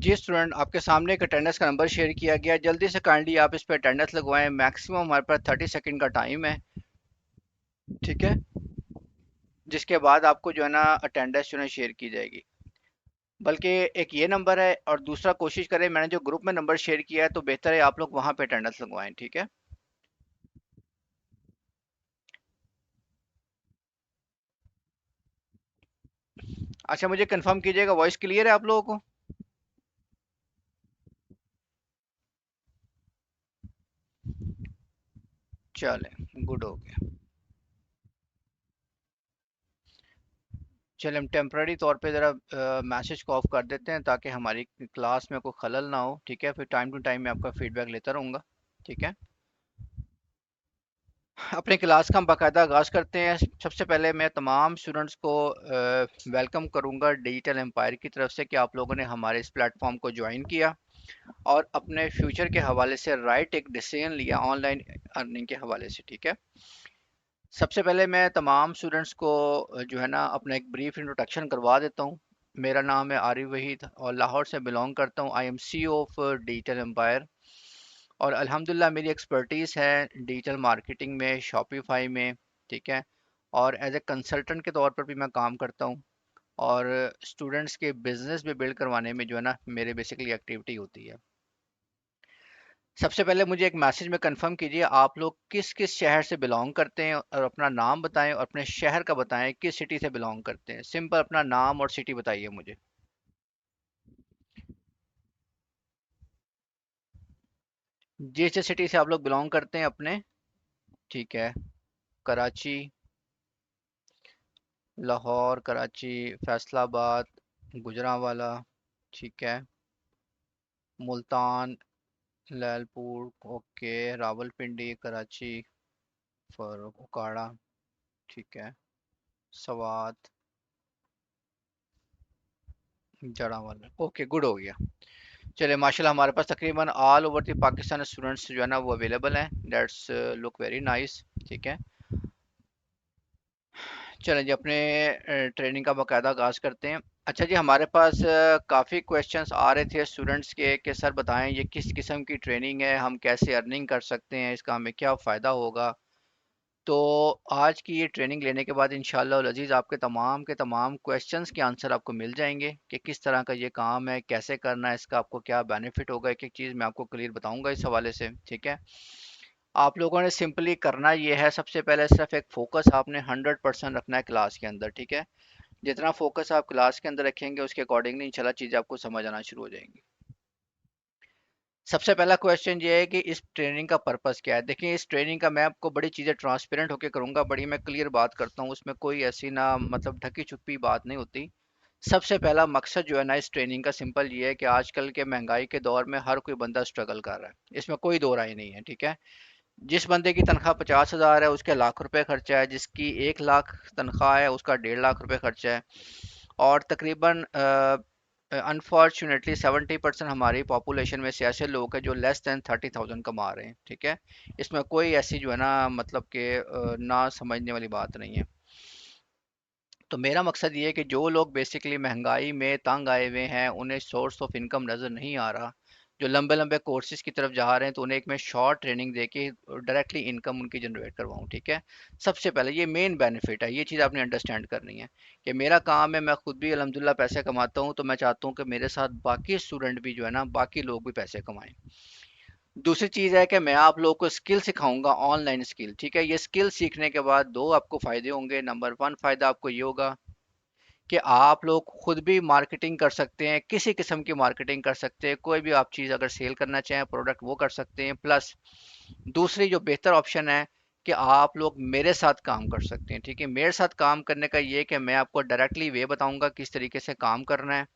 जी student, आपके सामने एक अटेंडेंस का नंबर शेयर किया गया। जल्दी से काइंडली आप इस पर अटेंडेंस लगवाएं। मैक्सिमम हमारे पास 30 सेकंड का टाइम है, ठीक है। जिसके बाद आपको जो है ना अटेंडेंस जो है शेयर की जाएगी। बल्कि एक ये नंबर है, और दूसरा कोशिश करें, मैंने जो ग्रुप में नंबर शेयर किया है तो बेहतर है आप लोग वहाँ पे अटेंडेंस लगवाएं, ठीक है। अच्छा, मुझे कंफर्म कीजिएगा, वॉइस क्लियर है आप लोगों को? चलें, गुड हो गया। चलें, हम टेम्पररी तौर पे ज़रा मैसेज को ऑफ कर देते हैं ताकि हमारी क्लास में कोई खलल ना हो, ठीक है। फिर टाइम टू टाइम मैं आपका फीडबैक लेता रहूँगा, ठीक है। अपने क्लास का हम बाकायदा आगाज़ करते हैं। सबसे पहले मैं तमाम स्टूडेंट्स को वेलकम करूंगा डिजिटल एम्पायर की तरफ से कि आप लोगों ने हमारे इस प्लेटफॉर्म को ज्वाइन किया और अपने फ्यूचर के हवाले से राइट एक डिसीजन लिया ऑनलाइन अर्निंग के हवाले से, ठीक है। सबसे पहले मैं तमाम स्टूडेंट्स को जो है ना अपना एक ब्रीफ इंट्रोडक्शन करवा देता हूँ। मेरा नाम है आरिफ वहीद और लाहौर से बिलोंग करता हूँ। I am C of digital empire, और अल्हम्दुलिल्लाह मेरी एक्सपर्टीज़ है डिजिटल मार्केटिंग में, शॉपिफाई में, ठीक है। और एज ए कंसल्टेंट के तौर पर भी मैं काम करता हूँ, और स्टूडेंट्स के बिजनेस भी बिल्ड करवाने में जो है ना मेरे बेसिकली एक्टिविटी होती है। सबसे पहले मुझे एक मैसेज में कंफर्म कीजिए, आप लोग किस किस शहर से बिलोंग करते हैं, और अपना नाम बताएं और अपने शहर का बताएं, किस सिटी से बिलोंग करते हैं। सिंपल अपना नाम और सिटी बताइए मुझे। जिस जिस सिटी से आप लोग बिलोंग करते हैं अपने, ठीक है। कराची, लाहौर, कराची, फैसलाबाद, गुजरांवाला, ठीक है। मुल्तान, लैलपुर, ओके, रावलपिंडी, कराची, उकाड़ा, ठीक है। सवात, जड़ावाला, ओके, गुड हो गया। चलिए माशाल्लाह, हमारे पास तकरीबन all over the Pakistan students जो है ना वो अवेलेबल हैं। दैट्स लुक वेरी नाइस, ठीक है। चलें जी, अपने ट्रेनिंग का बाकायदा आगाज़ करते हैं। अच्छा जी, हमारे पास काफ़ी क्वेश्चंस आ रहे थे स्टूडेंट्स के कि सर बताएं ये किस किस्म की ट्रेनिंग है, हम कैसे अर्निंग कर सकते हैं, इसका हमें क्या फ़ायदा होगा। तो आज की ये ट्रेनिंग लेने के बाद इंशाल्लाह अजीज़ आपके तमाम क्वेश्चंस के आंसर आपको मिल जाएंगे कि किस तरह का ये काम है, कैसे करना है, इसका आपको क्या बेनिफिट होगा। एक एक चीज़ मैं आपको क्लियर बताऊंगा इस हवाले से, ठीक है। आप लोगों ने सिंपली करना ये है, सबसे पहले सिर्फ एक फोकस आपने 100% रखना है क्लास के अंदर, ठीक है। जितना फोकस आप क्लास के अंदर रखेंगे उसके अकॉर्डिंगली इंशाल्लाह चीज़ें आपको समझ आना शुरू हो जाएंगी। सबसे पहला क्वेश्चन ये है कि इस ट्रेनिंग का पर्पस क्या है। देखिए, इस ट्रेनिंग का मैं आपको बड़ी चीज़ें ट्रांसपेरेंट होकर करूंगा, बड़ी मैं क्लियर बात करता हूँ, उसमें कोई ऐसी ना मतलब ढकी छुपी बात नहीं होती। सबसे पहला मकसद जो है ना इस ट्रेनिंग का सिंपल ये है कि आजकल के महंगाई के दौर में हर कोई बंदा स्ट्रगल कर रहा है, इसमें कोई दो राय नहीं है, ठीक है। जिस बंदे की तनख्वाह 50,000 है उसके लाख रुपए खर्चा है, जिसकी 1 लाख तनख्वाह है उसका 1.5 लाख रुपए खर्चा है। और तकरीबन अनफॉर्चुनेटली 70% हमारी पॉपुलेशन में से ऐसे लोग हैं जो लेस दैन 30,000 कमा रहे हैं, ठीक है। इसमें कोई ऐसी जो है ना मतलब कि ना समझने वाली बात नहीं है। तो मेरा मकसद ये है कि जो लोग बेसिकली महंगाई में तंग आए हुए हैं, उन्हें सोर्स ऑफ इनकम नज़र नहीं आ रहा, जो लंबे लंबे कोर्सेज की तरफ जा रहे हैं, तो उन्हें एक मैं शॉर्ट ट्रेनिंग दे के डायरेक्टली इनकम उनकी जनरेट करवाऊँ, ठीक है। सबसे पहले ये मेन बेनिफिट है, ये चीज़ आपने अंडरस्टैंड करनी है कि मेरा काम है, मैं खुद भी अल्हम्दुलिल्लाह पैसे कमाता हूँ, तो मैं चाहता हूँ कि मेरे साथ बाकी स्टूडेंट भी जो है ना, बाकी लोग भी पैसे कमाएं। दूसरी चीज़ है कि मैं आप लोगों को स्किल सिखाऊंगा, ऑनलाइन स्किल, ठीक है। ये स्किल सीखने के बाद दो आपको फ़ायदे होंगे। नंबर वन फ़ायदा आपको ये होगा कि आप लोग खुद भी मार्केटिंग कर सकते हैं, किसी किस्म की मार्केटिंग कर सकते हैं, कोई भी आप चीज़ अगर सेल करना चाहें प्रोडक्ट वो कर सकते हैं। प्लस दूसरी जो बेहतर ऑप्शन है कि आप लोग मेरे साथ काम कर सकते हैं, ठीक है। मेरे साथ काम करने का ये कि मैं आपको डायरेक्टली वे बताऊंगा किस तरीके से काम करना है,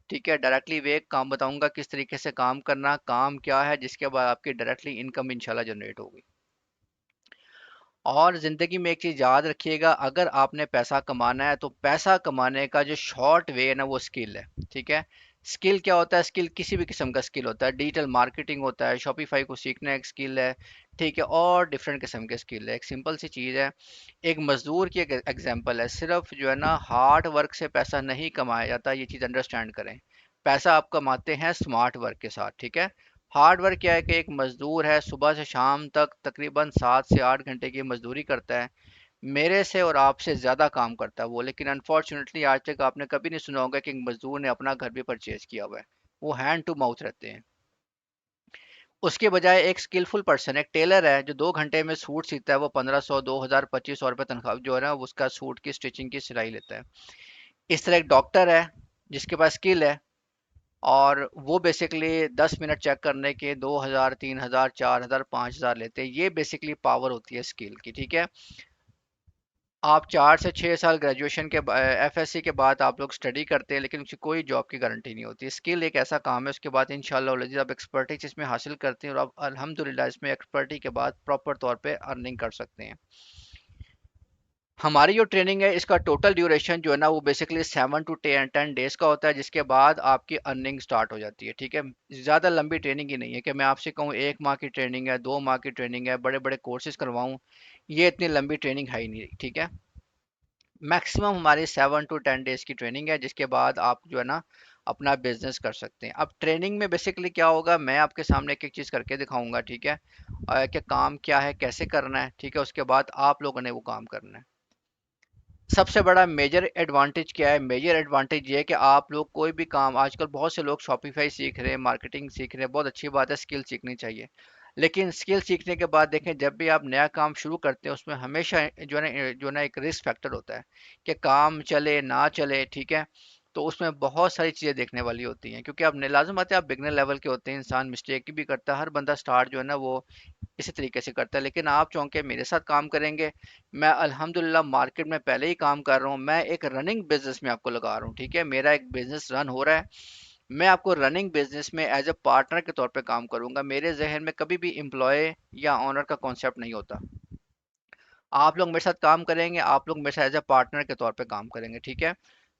ठीक है। डायरेक्टली वे काम बताऊंगा किस तरीके से काम करना, काम क्या है, जिसके बाद आपकी डायरेक्टली इनकम इंशाल्लाह जनरेट होगी। और ज़िंदगी में एक चीज़ याद रखिएगा, अगर आपने पैसा कमाना है तो पैसा कमाने का जो शॉर्ट वे है ना वो स्किल है, ठीक है। स्किल क्या होता है? स्किल किसी भी किस्म का स्किल होता है, डिजिटल मार्केटिंग होता है, शॉपिफाई को सीखना एक स्किल है, ठीक है। और डिफरेंट किस्म के स्किल है। एक सिंपल सी चीज़ है, एक मजदूर की एक एग्जांपल है, सिर्फ जो है ना हार्ड वर्क से पैसा नहीं कमाया जाता, ये चीज़ अंडरस्टैंड करें। पैसा आप कमाते हैं स्मार्ट वर्क के साथ, ठीक है। हार्ड वर्क क्या है कि एक मजदूर है सुबह से शाम तक तकरीबन 7 से 8 घंटे की मजदूरी करता है, मेरे से और आपसे ज़्यादा काम करता है वो, लेकिन अनफॉर्चुनेटली आज तक आपने कभी नहीं सुना होगा कि एक मजदूर ने अपना घर भी परचेज किया हुआ है। वो हैंड टू माउथ रहते हैं। उसके बजाय एक स्किलफुल पर्सन, एक टेलर है जो 2 घंटे में सूट सीता है, वो 1500 2000 2500 रुपये तनख्वाह जो है ना उसका सूट की स्टिचिंग की सिलाई लेता है। इस तरह एक डॉक्टर है जिसके पास स्किल है, और वो बेसिकली 10 मिनट चेक करने के 2000 3000 4000 5000 लेते हैं। ये बेसिकली पावर होती है स्किल की, ठीक है। आप 4 से 6 साल ग्रेजुएशन के एफएससी के बाद आप लोग स्टडी करते हैं, लेकिन उसकी कोई जॉब की गारंटी नहीं होती। स्किल एक ऐसा काम है, उसके बाद इंशाल्लाह आप एक्सपर्टीज इसमें हासिल करते हैं और आप अल्हम्दुलिल्लाह इसमें एक्सपर्टी के बाद प्रॉपर तौर पे अर्निंग कर सकते हैं। हमारी जो ट्रेनिंग है इसका टोटल ड्यूरेशन जो है ना वो बेसिकली 7 to 10 डेज का होता है, जिसके बाद आपकी अर्निंग स्टार्ट हो जाती है, ठीक है। ज़्यादा लंबी ट्रेनिंग ही नहीं है कि मैं आपसे कहूँ 1 माह की ट्रेनिंग है, 2 माह की ट्रेनिंग है, बड़े बड़े कोर्सेज करवाऊँ। ये इतनी लंबी ट्रेनिंग है ही नहीं, ठीक है। मैक्सिमम हमारी 7 to 10 डेज की ट्रेनिंग है, जिसके बाद आप जो है ना अपना बिजनेस कर सकते हैं। अब ट्रेनिंग में बेसिकली क्या होगा, मैं आपके सामने एक एक चीज़ करके दिखाऊंगा, ठीक है। कि काम क्या है, कैसे करना है, ठीक है। उसके बाद आप लोगों ने वो काम करना है। सबसे बड़ा मेजर एडवांटेज क्या है, मेजर एडवांटेज ये है कि आप लोग कोई भी काम, आजकल बहुत से लोग शॉपिफाई सीख रहे हैं, मार्केटिंग सीख रहे हैं, बहुत अच्छी बात है, स्किल सीखनी चाहिए। लेकिन स्किल सीखने के बाद देखें, जब भी आप नया काम शुरू करते हैं उसमें हमेशा जो है ना एक रिस्क फैक्टर होता है कि काम चले ना चले, ठीक है। तो उसमें बहुत सारी चीज़ें देखने वाली होती हैं, क्योंकि आप लाजम बात है आप बिगनर लेवल के होते हैं, इंसान मिस्टेक भी करता है, हर बंदा स्टार्ट जो है ना वो इसी तरीके से करता है। लेकिन आप चूंकि मेरे साथ काम करेंगे, मैं अल्हम्दुलिल्लाह मार्केट में पहले ही काम कर रहा हूँ, मैं एक रनिंग बिजनेस में आपको लगा रहा हूँ, ठीक है। मेरा एक बिजनेस रन हो रहा है, मैं आपको रनिंग बिजनेस में एज ए पार्टनर के तौर पे काम करूंगा। मेरे जहन में कभी भी एम्प्लॉय या ऑनर का कॉन्सेप्ट नहीं होता। आप लोग मेरे साथ काम करेंगे, आप लोग मेरे साथ एज ए पार्टनर के तौर पे काम करेंगे, ठीक है।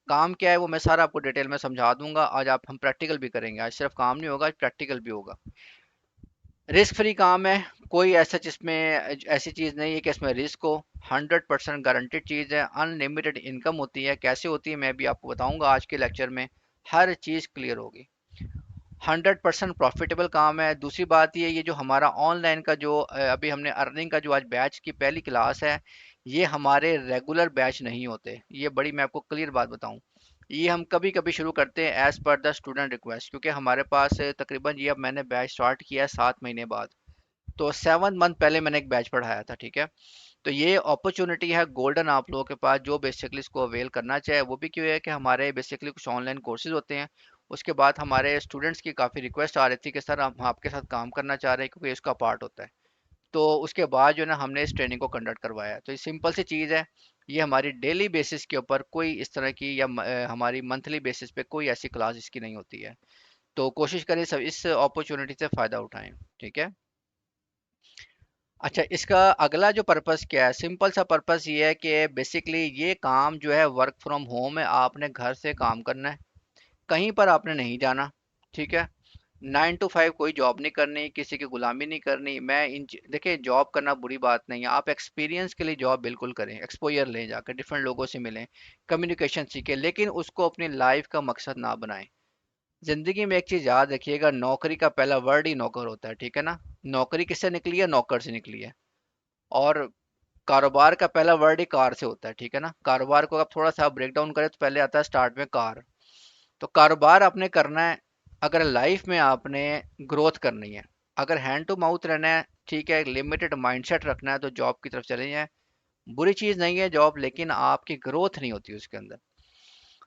काम क्या है वो मैं सारा आपको डिटेल में समझा दूंगा। आज आप हम प्रैक्टिकल भी करेंगे, आज सिर्फ काम नहीं होगा, आज प्रैक्टिकल भी होगा। रिस्क फ्री काम है, कोई ऐसा जिसमें ऐसी चीज़ नहीं है कि इसमें रिस्क हो। 100% गारंटेड चीज़ है, अनलिमिटेड इनकम होती है। कैसे होती है मैं भी आपको बताऊंगा आज के लेक्चर में, हर चीज़ क्लियर होगी। 100% प्रॉफिटेबल काम है। दूसरी बात ये जो हमारा ऑनलाइन का जो अभी हमने अर्निंग का जो आज बैच की पहली क्लास है, ये हमारे रेगुलर बैच नहीं होते। ये बड़ी मैं आपको क्लियर बात बताऊं, ये हम कभी कभी शुरू करते हैं as per the student request, क्योंकि हमारे पास तकरीबन ये अब मैंने बैच स्टार्ट किया है 7 महीने बाद। तो 7 मंथ पहले मैंने एक बैच पढ़ाया था, ठीक है। तो ये अपॉर्चुनिटी है गोल्डन आप लोगों के पास, जो बेसिकली इसको अवेल करना चाहे। वो भी क्यों है कि हमारे बेसिकली कुछ ऑनलाइन कोर्सेज होते हैं, उसके बाद हमारे स्टूडेंट्स की काफ़ी रिक्वेस्ट आ रही थी कि सर हम आपके साथ काम करना चाह रहे हैं, क्योंकि इसका पार्ट होता है। तो उसके बाद जो है ना हमने इस ट्रेनिंग को कंडक्ट करवाया है। तो ये सिंपल सी चीज़ है, ये हमारी डेली बेसिस के ऊपर कोई इस तरह की या हमारी मंथली बेसिस पे कोई ऐसी क्लास इसकी नहीं होती है। तो कोशिश करें सब इस अपॉर्चुनिटी से फ़ायदा उठाएं, ठीक है। अच्छा, इसका अगला जो पर्पस क्या है, सिंपल सा पर्पस ये है कि बेसिकली ये काम जो है वर्क फ्रॉम होम है, आपने घर से काम करना है, कहीं पर आपने नहीं जाना, ठीक है। 9 to 5 कोई जॉब नहीं करनी, किसी की गुलामी नहीं करनी। मैं देखिए जॉब करना बुरी बात नहीं है, आप एक्सपीरियंस के लिए जॉब बिल्कुल करें, एक्सपोजर लें, जाकर डिफरेंट लोगों से मिलें, कम्युनिकेशन सीखें, लेकिन उसको अपनी लाइफ का मकसद ना बनाएं। जिंदगी में एक चीज़ याद रखिएगा, नौकरी का पहला वर्ड ही नौकर होता है, ठीक है ना। नौकरी किससे निकली है, नौकर से निकली है। और कारोबार का पहला वर्ड ही कार से होता है, ठीक है ना। कारोबार को आप थोड़ा सा ब्रेक डाउन करें तो पहले आता है स्टार्ट में कार। तो कारोबार आपने करना है, अगर लाइफ में आपने ग्रोथ करनी है, अगर हैंड टू माउथ रहना है, ठीक है, लिमिटेड माइंडसेट रखना है, तो जॉब की तरफ चले जाएं। बुरी चीज़ नहीं है जॉब, लेकिन आपकी ग्रोथ नहीं होती उसके अंदर।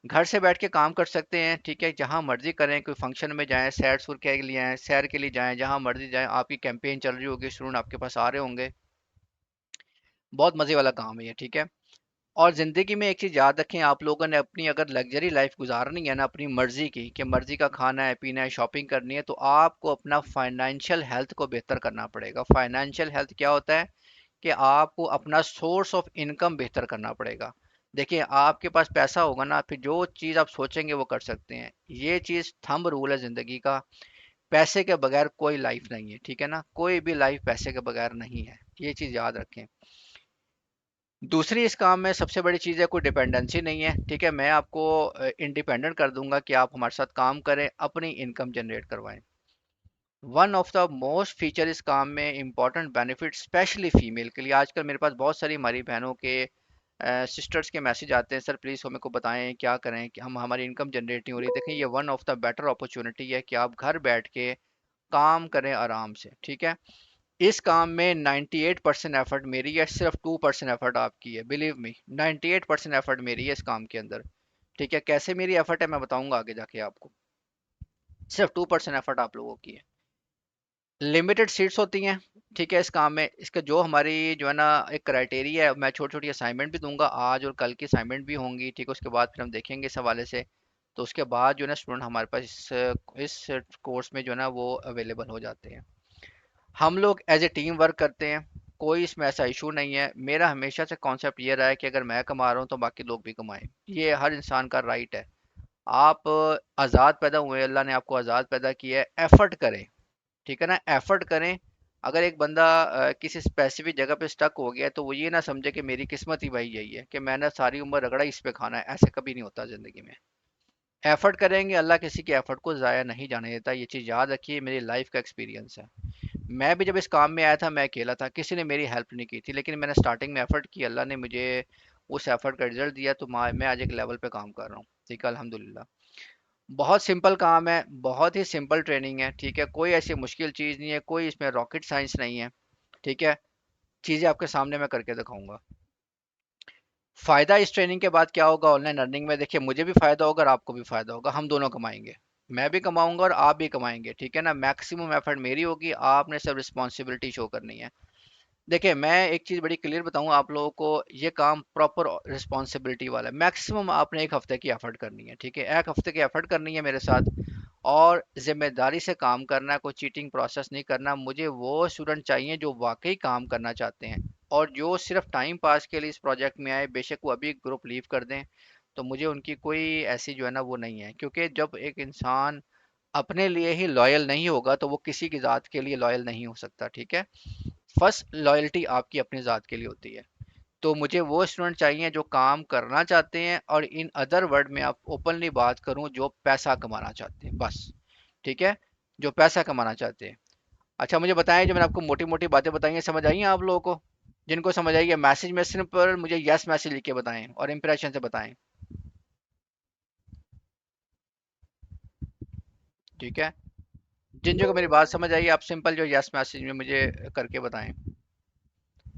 घर से बैठ के काम कर सकते हैं, ठीक है, जहां मर्जी करें, कोई फंक्शन में जाएं, सैर सुर के लिए आए, सैर के लिए जाएं, जहां मर्जी जाएं, आपकी कैंपेन चल रही होगी, स्टूडेंट आपके पास आ रहे होंगे, बहुत मज़े वाला काम है ये, ठीक है। और ज़िंदगी में एक चीज़ याद रखें, आप लोगों ने अपनी अगर लग्जरी लाइफ गुजारनी है ना, अपनी मर्ज़ी की, कि मर्ज़ी का खाना है पीना है शॉपिंग करनी है, तो आपको अपना फाइनेंशियल हेल्थ को बेहतर करना पड़ेगा। फाइनेंशियल हेल्थ क्या होता है कि आपको अपना सोर्स ऑफ इनकम बेहतर करना पड़ेगा। देखिए आपके पास पैसा होगा ना, फिर जो चीज़ आप सोचेंगे वो कर सकते हैं। ये चीज़ थंब रूल है ज़िंदगी का, पैसे के बगैर कोई लाइफ नहीं है, ठीक है ना। कोई भी लाइफ पैसे के बगैर नहीं है, ये चीज़ याद रखें। दूसरी इस काम में सबसे बड़ी चीज़ है कोई डिपेंडेंसी नहीं है, ठीक है। मैं आपको इंडिपेंडेंट कर दूंगा कि आप हमारे साथ काम करें, अपनी इनकम जनरेट करवाएं। One of the most feature इस काम में इंपॉर्टेंट बेनिफिट स्पेशली फीमेल के लिए, आजकल मेरे पास बहुत सारी हमारी बहनों के सिस्टर्स के मैसेज आते हैं, सर प्लीज़ हमें को बताएं क्या करें कि हम हमारी इनकम जनरेट नहीं हो रही। देखें, ये one of the better opportunity है कि आप घर बैठ के काम करें आराम से, ठीक है। इस काम में 98% एफर्ट मेरी है, सिर्फ 2% एफर्ट आपकी है, बिलीव मी। 98% एफर्ट मेरी है इस काम के अंदर, ठीक है। कैसे मेरी एफर्ट है मैं बताऊंगा आगे जाके आपको। सिर्फ 2% एफर्ट आप लोगों की है। लिमिटेड सीट्स होती हैं, ठीक है। इस काम में इसका जो हमारी जो है ना एक क्राइटेरिया है, मैं छोटी छोटी असाइनमेंट भी दूंगा, आज और कल की असाइनमेंट भी होंगी, ठीक है। उसके बाद फिर हम देखेंगे इस हवाले से। तो उसके बाद जो है ना स्टूडेंट हमारे पास इस कोर्स में जो है ना वो अवेलेबल हो जाते हैं। हम लोग एज ए टीम वर्क करते हैं, कोई इसमें ऐसा इशू नहीं है। मेरा हमेशा से कॉन्सेप्ट ये रहा है कि अगर मैं कमा रहा हूँ तो बाकी लोग भी कमाएं, ये हर इंसान का राइट है। आप आज़ाद पैदा हुए हैं, अल्लाह ने आपको आज़ाद पैदा किया है, एफर्ट करें, ठीक है ना, एफर्ट करें। अगर एक बंदा किसी स्पेसिफिक जगह पे स्टक हो गया है तो वो ये ना समझे कि मेरी किस्मत ही भाई यही है कि मैंने सारी उम्र रगड़ा इस पे खाना है, ऐसे कभी नहीं होता ज़िंदगी में। एफर्ट करेंगे, अल्लाह किसी के एफर्ट को ज़ाया नहीं जाने देता, ये चीज़ याद रखिए, मेरी लाइफ का एक्सपीरियंस है। मैं भी जब इस काम में आया था मैं अकेला था, किसी ने मेरी हेल्प नहीं की थी, लेकिन मैंने स्टार्टिंग में एफर्ट की, अल्लाह ने मुझे उस एफर्ट का रिजल्ट दिया, तो मैं आज एक लेवल पे काम कर रहा हूँ, ठीक है, अल्हम्दुलिल्लाह। बहुत सिंपल काम है, बहुत ही सिंपल ट्रेनिंग है, ठीक है। कोई ऐसी मुश्किल चीज़ नहीं है, कोई इसमें रॉकेट साइंस नहीं है, ठीक है। चीज़ें आपके सामने मैं करके दिखाऊंगा। फ़ायदा इस ट्रेनिंग के बाद क्या होगा ऑनलाइन अर्निंग में, देखिए मुझे भी फ़ायदा होगा और आपको भी फ़ायदा होगा, हम दोनों कमाएंगे। मैं भी कमाऊंगा और आप भी कमाएंगे, ठीक है ना। मैक्सिमम एफर्ट मेरी होगी, आपने सब रिस्पॉन्सिबिलिटी शो करनी है। देखिए मैं एक चीज़ बड़ी क्लियर बताऊँ आप लोगों को, ये काम प्रॉपर रिस्पॉन्सिबिलिटी वाला है। मैक्सिमम आपने एक हफ्ते की एफर्ट करनी है, ठीक है, एक हफ्ते की एफर्ट करनी है मेरे साथ, और जिम्मेदारी से काम करना है, कोई चीटिंग प्रोसेस नहीं करना। मुझे वो स्टूडेंट चाहिए जो वाकई काम करना चाहते हैं, और जो सिर्फ टाइम पास के लिए इस प्रोजेक्ट में आए, बेशक वो अभी ग्रुप लीव कर दें, तो मुझे उनकी कोई ऐसी जो है ना वो नहीं है। क्योंकि जब एक इंसान अपने लिए ही लॉयल नहीं होगा तो वो किसी की ज़ात के लिए लॉयल नहीं हो सकता, ठीक है। फर्स्ट लॉयल्टी आपकी अपनी ज़ात के लिए होती है। तो मुझे वो स्टूडेंट चाहिए जो काम करना चाहते हैं, और इन अदर वर्ड में आप ओपनली बात करूं, जो पैसा कमाना चाहते हैं बस, ठीक है, जो पैसा कमाना चाहते हैं। अच्छा मुझे बताएं, जो मैंने आपको मोटी मोटी बातें बताई हैं समझ आई हैं आप लोगों को? जिनको समझ आई है मैसेज में सिंपल मुझे यस मैसेज लिख के बताएं और इंप्रेशन से बताएं, ठीक है। जिन जो को मेरी बात समझ आई, आप सिंपल जो यस मैसेज में मुझे करके बताएं,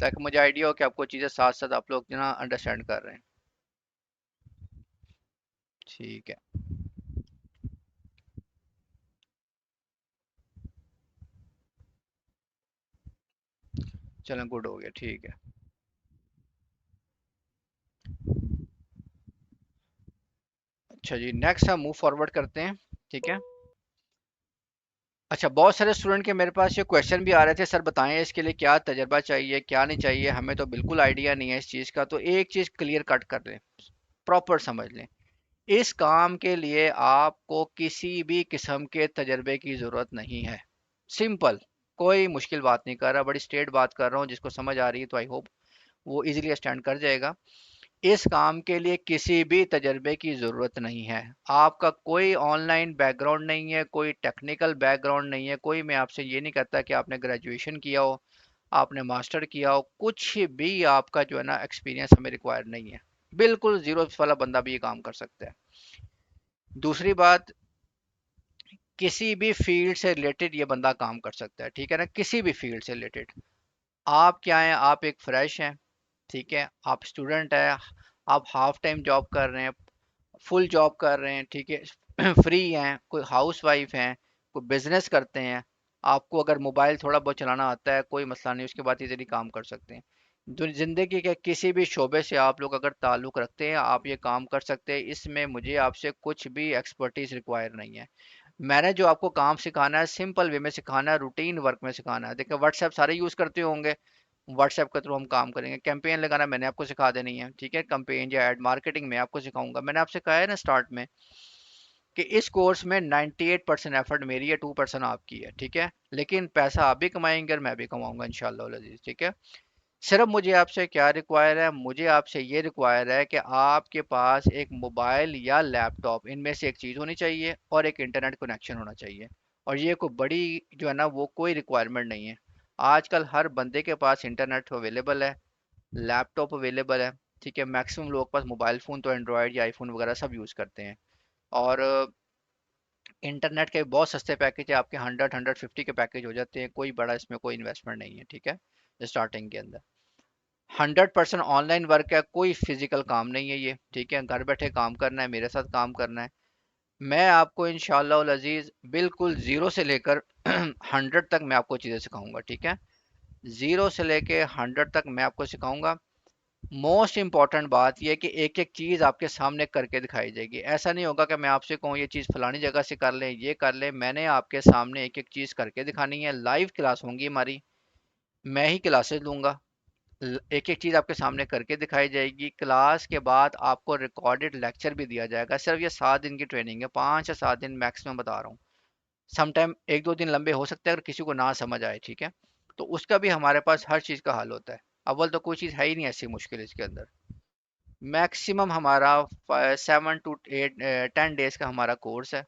ताकि मुझे आइडिया हो कि आपको चीज़ें साथ साथ आप लोग ना अंडरस्टैंड कर रहे हैं, ठीक है। चलें, गुड हो गया, ठीक है। अच्छा जी, नेक्स्ट हम मूव फॉरवर्ड करते हैं, ठीक है। अच्छा, बहुत सारे स्टूडेंट के मेरे पास ये क्वेश्चन भी आ रहे थे, सर बताएं इसके लिए क्या तजर्बा चाहिए क्या नहीं चाहिए, हमें तो बिल्कुल आइडिया नहीं है इस चीज़ का। तो एक चीज़ क्लियर कट कर लें, प्रॉपर समझ लें, इस काम के लिए आपको किसी भी किस्म के तजर्बे की ज़रूरत नहीं है। सिंपल, कोई मुश्किल बात नहीं कर रहा, बड़ी स्ट्रेट बात कर रहा हूँ, जिसको समझ आ रही है तो आई होप वो इजीली स्टैंड कर जाएगा। इस काम के लिए किसी भी तजर्बे की ज़रूरत नहीं है। आपका कोई ऑनलाइन बैकग्राउंड नहीं है, कोई टेक्निकल बैकग्राउंड नहीं है, कोई, मैं आपसे ये नहीं कहता कि आपने ग्रेजुएशन किया हो, आपने मास्टर किया हो, कुछ भी आपका जो है ना एक्सपीरियंस हमें रिक्वायर नहीं है। बिल्कुल जीरो वाला बंदा भी ये काम कर सकता है। दूसरी बात, किसी भी फील्ड से रिलेटेड ये बंदा काम कर सकता है, ठीक है ना, किसी भी फील्ड से रिलेटेड। आप क्या हैं, आप एक फ्रेश हैं, ठीक है, आप स्टूडेंट है, आप हाफ टाइम जॉब कर रहे हैं, फुल जॉब कर रहे हैं, ठीक है, फ्री हैं, कोई हाउस वाइफ हैं, कोई बिजनेस करते हैं, आपको अगर मोबाइल थोड़ा बहुत चलाना आता है कोई मसला नहीं, उसके बाद इजीली काम कर सकते हैं। ज़िंदगी के किसी भी शोबे से आप लोग अगर ताल्लुक़ रखते हैं आप ये काम कर सकते हैं, इसमें मुझे आपसे कुछ भी एक्सपर्टीज़ रिक्वायर नहीं है। मैंने जो आपको काम सिखाना है सिंपल वे में सिखाना है, रूटीन वर्क में सिखाना है। देखिए व्हाट्सएप सारे यूज़ करते होंगे, व्हाट्सएप के थ्रू हम काम करेंगे। कैंपेन लगाना मैंने आपको सिखा देनी है, ठीक है, कैंपेन या एड मार्केटिंग में आपको सिखाऊंगा। मैंने आपसे कहा है ना स्टार्ट में कि इस कोर्स में 98% एफर्ट मेरी है, 2% आपकी है, ठीक है। लेकिन पैसा आप भी कमाएंगे और मैं भी कमाऊंगा इंशाल्लाह अज़ीज़, ठीक है। सिर्फ मुझे आपसे क्या रिक्वायर है, मुझे आपसे ये रिक्वायर है कि आपके पास एक मोबाइल या लैपटॉप इनमें से एक चीज़ होनी चाहिए और एक इंटरनेट कनेक्शन होना चाहिए। और ये कोई बड़ी जो है ना वो कोई रिक्वायरमेंट नहीं है। आजकल हर बंदे के पास इंटरनेट अवेलेबल है, लैपटॉप अवेलेबल है। ठीक है, मैक्सिमम लोग के पास मोबाइल फ़ोन तो एंड्रॉयड या आईफोन वगैरह सब यूज़ करते हैं। और इंटरनेट के बहुत सस्ते पैकेज है, आपके 100-150 के पैकेज हो जाते हैं, कोई बड़ा इसमें कोई इन्वेस्टमेंट नहीं है। ठीक है, स्टार्टिंग के अंदर 100% ऑनलाइन वर्क है, कोई फिजिकल काम नहीं है ये। ठीक है, घर बैठे काम करना है, मेरे साथ काम करना है। मैं आपको इंशाल्लाह उल अजीज बिल्कुल जीरो से लेकर 100 तक मैं आपको चीज़ें सिखाऊंगा। ठीक है, जीरो से लेकर 100 तक मैं आपको सिखाऊंगा। मोस्ट इंपॉर्टेंट बात यह है कि एक एक चीज़ आपके सामने करके दिखाई जाएगी। ऐसा नहीं होगा कि मैं आपसे कहूँ ये चीज़ फलानी जगह से कर लें, ये कर लें। मैंने आपके सामने एक एक चीज़ करके दिखानी है। लाइव क्लास होंगी हमारी, मैं ही क्लासेस लूंगा। एक एक चीज़ आपके सामने करके दिखाई जाएगी। क्लास के बाद आपको रिकॉर्डेड लेक्चर भी दिया जाएगा। सिर्फ ये 7 दिन की ट्रेनिंग है, 5 या 7 दिन मैक्सिमम बता रहा हूँ। समटाइम 1-2 दिन लंबे हो सकते हैं अगर किसी को ना समझ आए। ठीक है, तो उसका भी हमारे पास हर चीज़ का हल होता है। अव्वल तो कोई चीज़ है ही नहीं ऐसी मुश्किल इसके अंदर। मैक्सिमम हमारा 7 to 10 डेज का हमारा कोर्स है।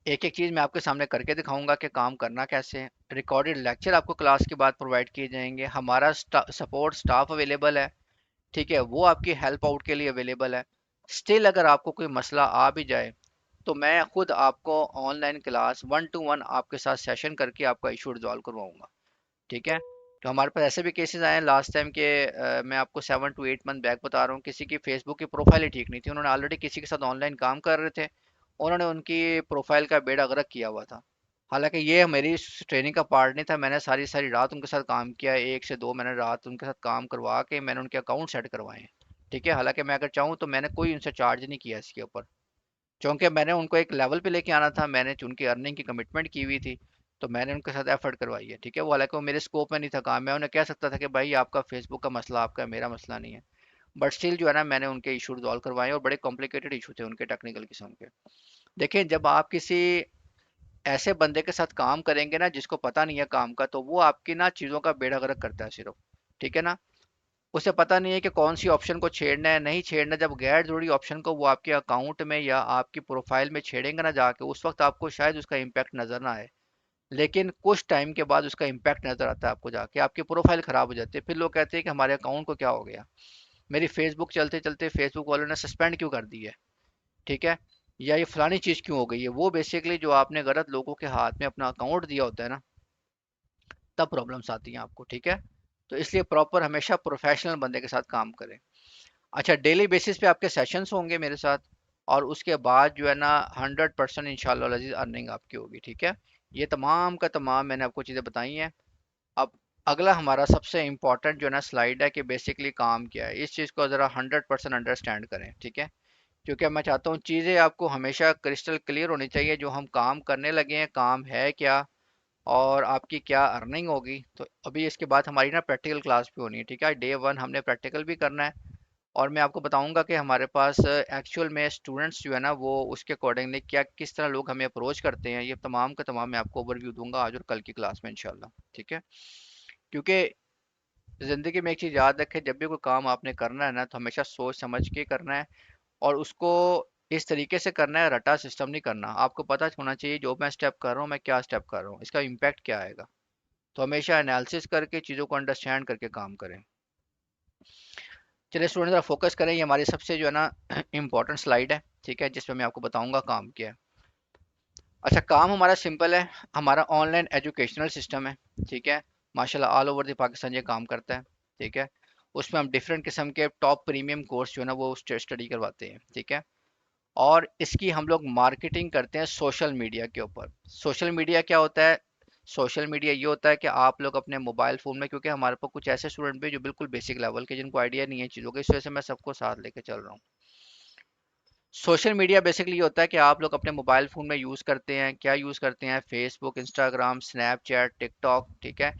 एक एक चीज़ मैं आपके सामने करके दिखाऊंगा कि काम करना कैसे है। रिकॉर्डेड लेक्चर आपको क्लास के बाद प्रोवाइड किए जाएंगे। हमारा सपोर्ट स्टाफ अवेलेबल है। ठीक है, वो आपकी हेल्प आउट के लिए अवेलेबल है। स्टिल अगर आपको कोई मसला आ भी जाए तो मैं खुद आपको ऑनलाइन क्लास 1 to 1 आपके साथ सेशन करके आपका इशू रिजॉल्व करवाऊंगा। ठीक है, तो हमारे पास ऐसे भी केसेस आए हैं लास्ट टाइम के। मैं आपको 7 to 8 मंथ बैक बता रहा हूँ, किसी की फेसबुक की प्रोफाइल ही ठीक नहीं थी। उन्होंने ऑलरेडी किसी के साथ ऑनलाइन काम कर रहे थे, उन्होंने उनकी प्रोफाइल का बेड़ा गर्क किया हुआ था। हालांकि ये मेरी ट्रेनिंग का पार्ट नहीं था, मैंने सारी सारी रात उनके साथ काम किया, 1 से 2 मैंने रात उनके साथ काम करवा के मैंने उनके अकाउंट सेट करवाए हैं। ठीक है, हालांकि मैं अगर चाहूँ तो मैंने कोई उनसे चार्ज नहीं किया इसके ऊपर, क्योंकि मैंने उनको एक लेवल पे लेके आना था, मैंने उनकी अर्निंग की कमिटमेंट की हुई थी। तो मैंने उनके साथ एफर्ट करवाई है। ठीक है, वो हालांकि वो मेरे स्कोप में नहीं था काम। मैं उन्हें कह सकता था कि भाई आपका फेसबुक का मसला आपका, मेरा मसला नहीं है। बट स्टिल जो है ना मैंने उनके इशू रिजॉल्व करवाए और बड़े कॉम्प्लिकेटेड इशू थे उनके, टेक्निकल किस्म के। देखिए, जब आप किसी ऐसे बंदे के साथ काम करेंगे ना जिसको पता नहीं है काम का, तो वो आपकी ना चीज़ों का बेड़ा गर्क करता है सिर्फ। ठीक है ना, उसे पता नहीं है कि कौन सी ऑप्शन को छेड़ना है, नहीं छेड़ना। जब गैर जरूरी ऑप्शन को वो आपके अकाउंट में या आपकी प्रोफाइल में छेड़ेंगे ना जाके, उस वक्त आपको शायद उसका इम्पैक्ट नजर ना आए, लेकिन कुछ टाइम के बाद उसका इम्पैक्ट नजर आता है आपको। जाके आपकी प्रोफाइल खराब हो जाती है, फिर लोग कहते हैं कि हमारे अकाउंट को क्या हो गया, मेरी फेसबुक चलते चलते फेसबुक वालों ने सस्पेंड क्यों कर दी है। ठीक है, या ये फलानी चीज़ क्यों हो गई है। वो बेसिकली जो आपने गलत लोगों के हाथ में अपना अकाउंट दिया होता है ना, तब प्रॉब्लम्स आती हैं आपको। ठीक है, तो इसलिए प्रॉपर हमेशा प्रोफेशनल बंदे के साथ काम करें। अच्छा, डेली बेसिस पे आपके सेशंस होंगे मेरे साथ, और उसके बाद जो है ना 100% इंशाल्लाह अज़ीज़ अर्निंग आपकी होगी। ठीक है, ये तमाम का तमाम मैंने आपको चीज़ें बताई हैं। अब अगला हमारा सबसे इम्पोर्टेंट जो है ना स्लाइड है कि बेसिकली काम क्या है। इस चीज़ को ज़रा 100% अंडरस्टैंड करें। ठीक है, क्योंकि मैं चाहता हूँ चीज़ें आपको हमेशा क्रिस्टल क्लियर होनी चाहिए। जो हम काम करने लगे हैं, काम है क्या और आपकी क्या अर्निंग होगी। तो अभी इसके बाद हमारी ना प्रैक्टिकल क्लास भी होनी है। ठीक है, डे 1 हमने प्रैक्टिकल भी करना है, और मैं आपको बताऊंगा कि हमारे पास एक्चुअल में स्टूडेंट्स जो है ना वो उसके अकॉर्डिंगली क्या किस तरह लोग हमें अप्रोच करते हैं। ये तमाम का तमाम मैं आपको ओवरव्यू दूंगा आज और कल की क्लास में इंशाल्लाह। ठीक है, क्योंकि ज़िंदगी में एक चीज़ याद रखें, जब भी कोई काम आपने करना है ना तो हमेशा सोच समझ के करना है, और उसको इस तरीके से करना है, रटा सिस्टम नहीं करना। आपको पता होना चाहिए जो मैं स्टेप कर रहा हूँ, मैं क्या स्टेप कर रहा हूँ, इसका इम्पैक्ट क्या आएगा। तो हमेशा एनालिसिस करके चीज़ों को अंडरस्टैंड करके काम करें। चलिए स्टूडेंट, ज़रा फोकस करें, ये हमारी सबसे जो है ना इम्पोर्टेंट स्लाइड है। ठीक है, जिसमें मैं आपको बताऊंगा काम क्या है। अच्छा, काम हमारा सिंपल है, हमारा ऑनलाइन एजुकेशनल सिस्टम है। ठीक है, माशाल्लाह ऑल ओवर द पाकिस्तान ये काम करता है। ठीक है, उसमें हम डिफरेंट किस्म के टॉप प्रीमियम कोर्स जो है ना वो स्टडी करवाते हैं। ठीक है, और इसकी हम लोग मार्केटिंग करते हैं सोशल मीडिया के ऊपर। सोशल मीडिया क्या होता है? सोशल मीडिया ये होता है कि आप लोग अपने मोबाइल फ़ोन में, क्योंकि हमारे पास कुछ ऐसे स्टूडेंट भी जो बिल्कुल बेसिक लेवल के, जिनको आइडिया नहीं है चीज़ों का, इस वजह से मैं सबको साथ लेके चल रहा हूँ। सोशल मीडिया बेसिकली ये होता है कि आप लोग अपने मोबाइल फ़ोन में यूज़ करते हैं, क्या यूज़ करते हैं, फेसबुक, इंस्टाग्राम, स्नैपचैट, टिकटॉक। ठीक है,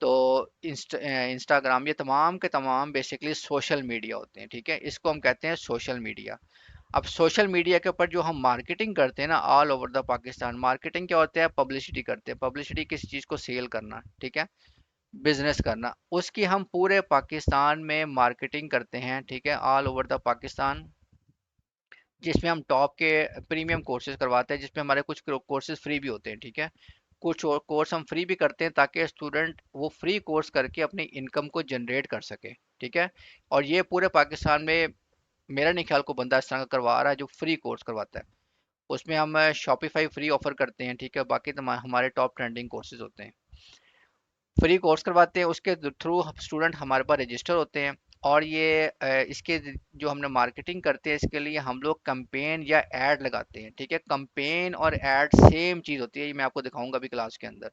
तो इंस्टाग्राम, ये तमाम के तमाम बेसिकली सोशल मीडिया होते हैं। ठीक है, इसको हम कहते हैं सोशल मीडिया। अब सोशल मीडिया के ऊपर जो हम मार्केटिंग करते हैं ना all over the Pakistan, marketing क्या होता है? पब्लिसिटी करते हैं। पब्लिसिटी किसी चीज़ को सेल करना। ठीक है, बिजनेस करना, उसकी हम पूरे पाकिस्तान में मार्केटिंग करते हैं, ठीक है, ऑल ओवर द पाकिस्तान। जिसमें हम टॉप के प्रीमियम कोर्सेज करवाते हैं, जिसमें हमारे कुछ कोर्सेज फ्री भी होते हैं, ठीक है। कुछ और कोर्स हम फ्री भी करते हैं ताकि स्टूडेंट वो फ्री कोर्स करके अपनी इनकम को जनरेट कर सके, ठीक है। और ये पूरे पाकिस्तान में मेरा नहीं ख्याल को बंदा इस तरह का करवा रहा है जो फ्री कोर्स करवाता है। उसमें हम शॉपिफाई फ्री ऑफर करते हैं, ठीक है, बाकी तो हमारे टॉप ट्रेंडिंग कोर्सेज होते हैं। फ्री कोर्स करवाते हैं, उसके थ्रू स्टूडेंट हमारे पास रजिस्टर होते हैं। और ये इसके जो हमने मार्केटिंग करते हैं इसके लिए हम लोग कंपेन या एड लगाते हैं, ठीक है। कंपेन और एड सेम चीज़ होती है, ये मैं आपको दिखाऊंगा अभी क्लास के अंदर।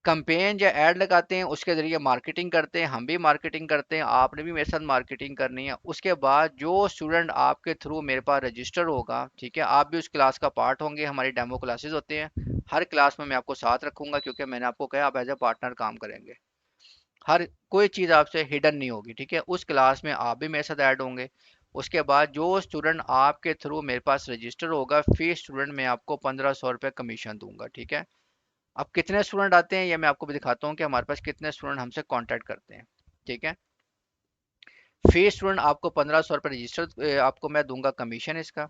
कंपेन या एड लगाते हैं, उसके ज़रिए मार्केटिंग करते हैं, हम भी मार्केटिंग करते हैं, आपने भी मेरे साथ मार्केटिंग करनी है। उसके बाद जो स्टूडेंट आपके थ्रू मेरे पास रजिस्टर होगा, ठीक है, आप भी उस क्लास का पार्ट होंगे, हमारी डेमो क्लासेस होते हैं। हर क्लास में मैं आपको साथ रखूंगा क्योंकि मैंने आपको कहा आप एज ए पार्टनर काम करेंगे। हर कोई चीज़ आपसे हिडन नहीं होगी, ठीक है। उस क्लास में आप भी मेरे साथ ऐड होंगे। उसके बाद जो स्टूडेंट आपके थ्रू मेरे पास रजिस्टर होगा, फी स्टूडेंट मैं आपको 1500 रुपये कमीशन दूंगा, ठीक है। अब कितने स्टूडेंट आते हैं ये मैं आपको भी दिखाता हूँ कि हमारे पास कितने स्टूडेंट हमसे कांटेक्ट करते हैं, ठीक है। फी स्टूडेंट आपको 1500 रुपये रजिस्टर आपको मैं दूंगा कमीशन इसका।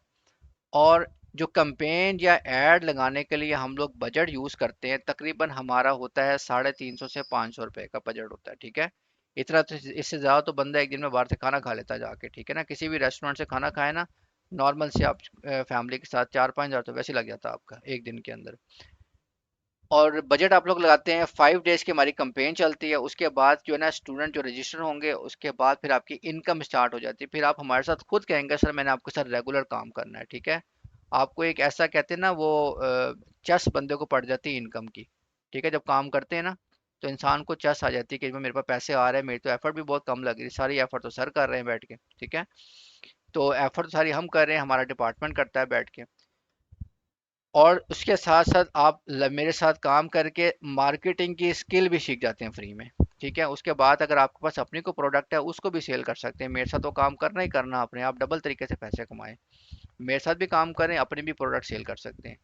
और जो कैंपेन या एड लगाने के लिए हम लोग बजट यूज़ करते हैं, तकरीबन हमारा होता है 350 से 500 रुपये का बजट होता है, ठीक है। इतना तो, इससे ज़्यादा तो बंदा एक दिन में बाहर से खाना खा लेता है जाके, ठीक है ना, किसी भी रेस्टोरेंट से खाना खाए ना, नॉर्मल से आप फैमिली के साथ 4-5 हज़ार तो वैसे ही लग जाता है आपका एक दिन के अंदर। और बजट आप लोग लगाते हैं, 5 डेज की हमारी कंपेन चलती है। उसके बाद जो है ना स्टूडेंट जो रजिस्टर होंगे, उसके बाद फिर आपकी इनकम स्टार्ट हो जाती है। फिर आप हमारे साथ खुद कहेंगे सर मैंने आपके साथ रेगुलर काम करना है, ठीक है। आपको एक ऐसा कहते हैं ना वो चस बंदे को पड़ जाती है इनकम की, ठीक है। जब काम करते हैं ना तो इंसान को चस आ जाती है कि मेरे पास पैसे आ रहे हैं, मेरी तो एफर्ट भी बहुत कम लग रही है, सारी एफर्ट तो सर कर रहे हैं बैठ के, ठीक है। तो एफर्ट तो सारी हम कर रहे हैं, हमारा डिपार्टमेंट करता है बैठ के। और उसके साथ साथ आप मेरे साथ काम करके मार्केटिंग की स्किल भी सीख जाते हैं फ्री में, ठीक है। उसके बाद अगर आपके पास अपनी को प्रोडक्ट है उसको भी सेल कर सकते हैं। मेरे साथ तो काम करना ही करना, अपने आप डबल तरीके से पैसे कमाएं, मेरे साथ भी काम करें, अपने भी प्रोडक्ट सेल कर सकते हैं।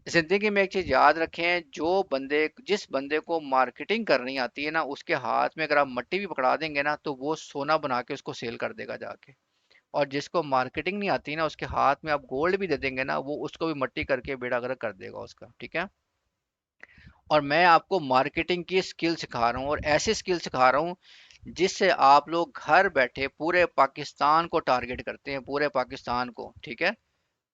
जिंदगी में एक चीज याद रखें, जो बंदे जिस बंदे को मार्केटिंग करनी आती है ना, उसके हाथ में अगर आप मट्टी भी पकड़ा देंगे ना तो वो सोना बना के उसको सेल कर देगा जाके। और जिसको मार्केटिंग नहीं आती ना, उसके हाथ में आप गोल्ड भी दे देंगे ना, वो उसको भी मट्टी करके बेड़ा गर्क कर देगा उसका, ठीक है। और मैं आपको मार्केटिंग की स्किल सिखा रहा हूँ, और ऐसी स्किल सिखा रहा हूँ जिससे आप लोग घर बैठे पूरे पाकिस्तान को टारगेट करते हैं, पूरे पाकिस्तान को, ठीक है।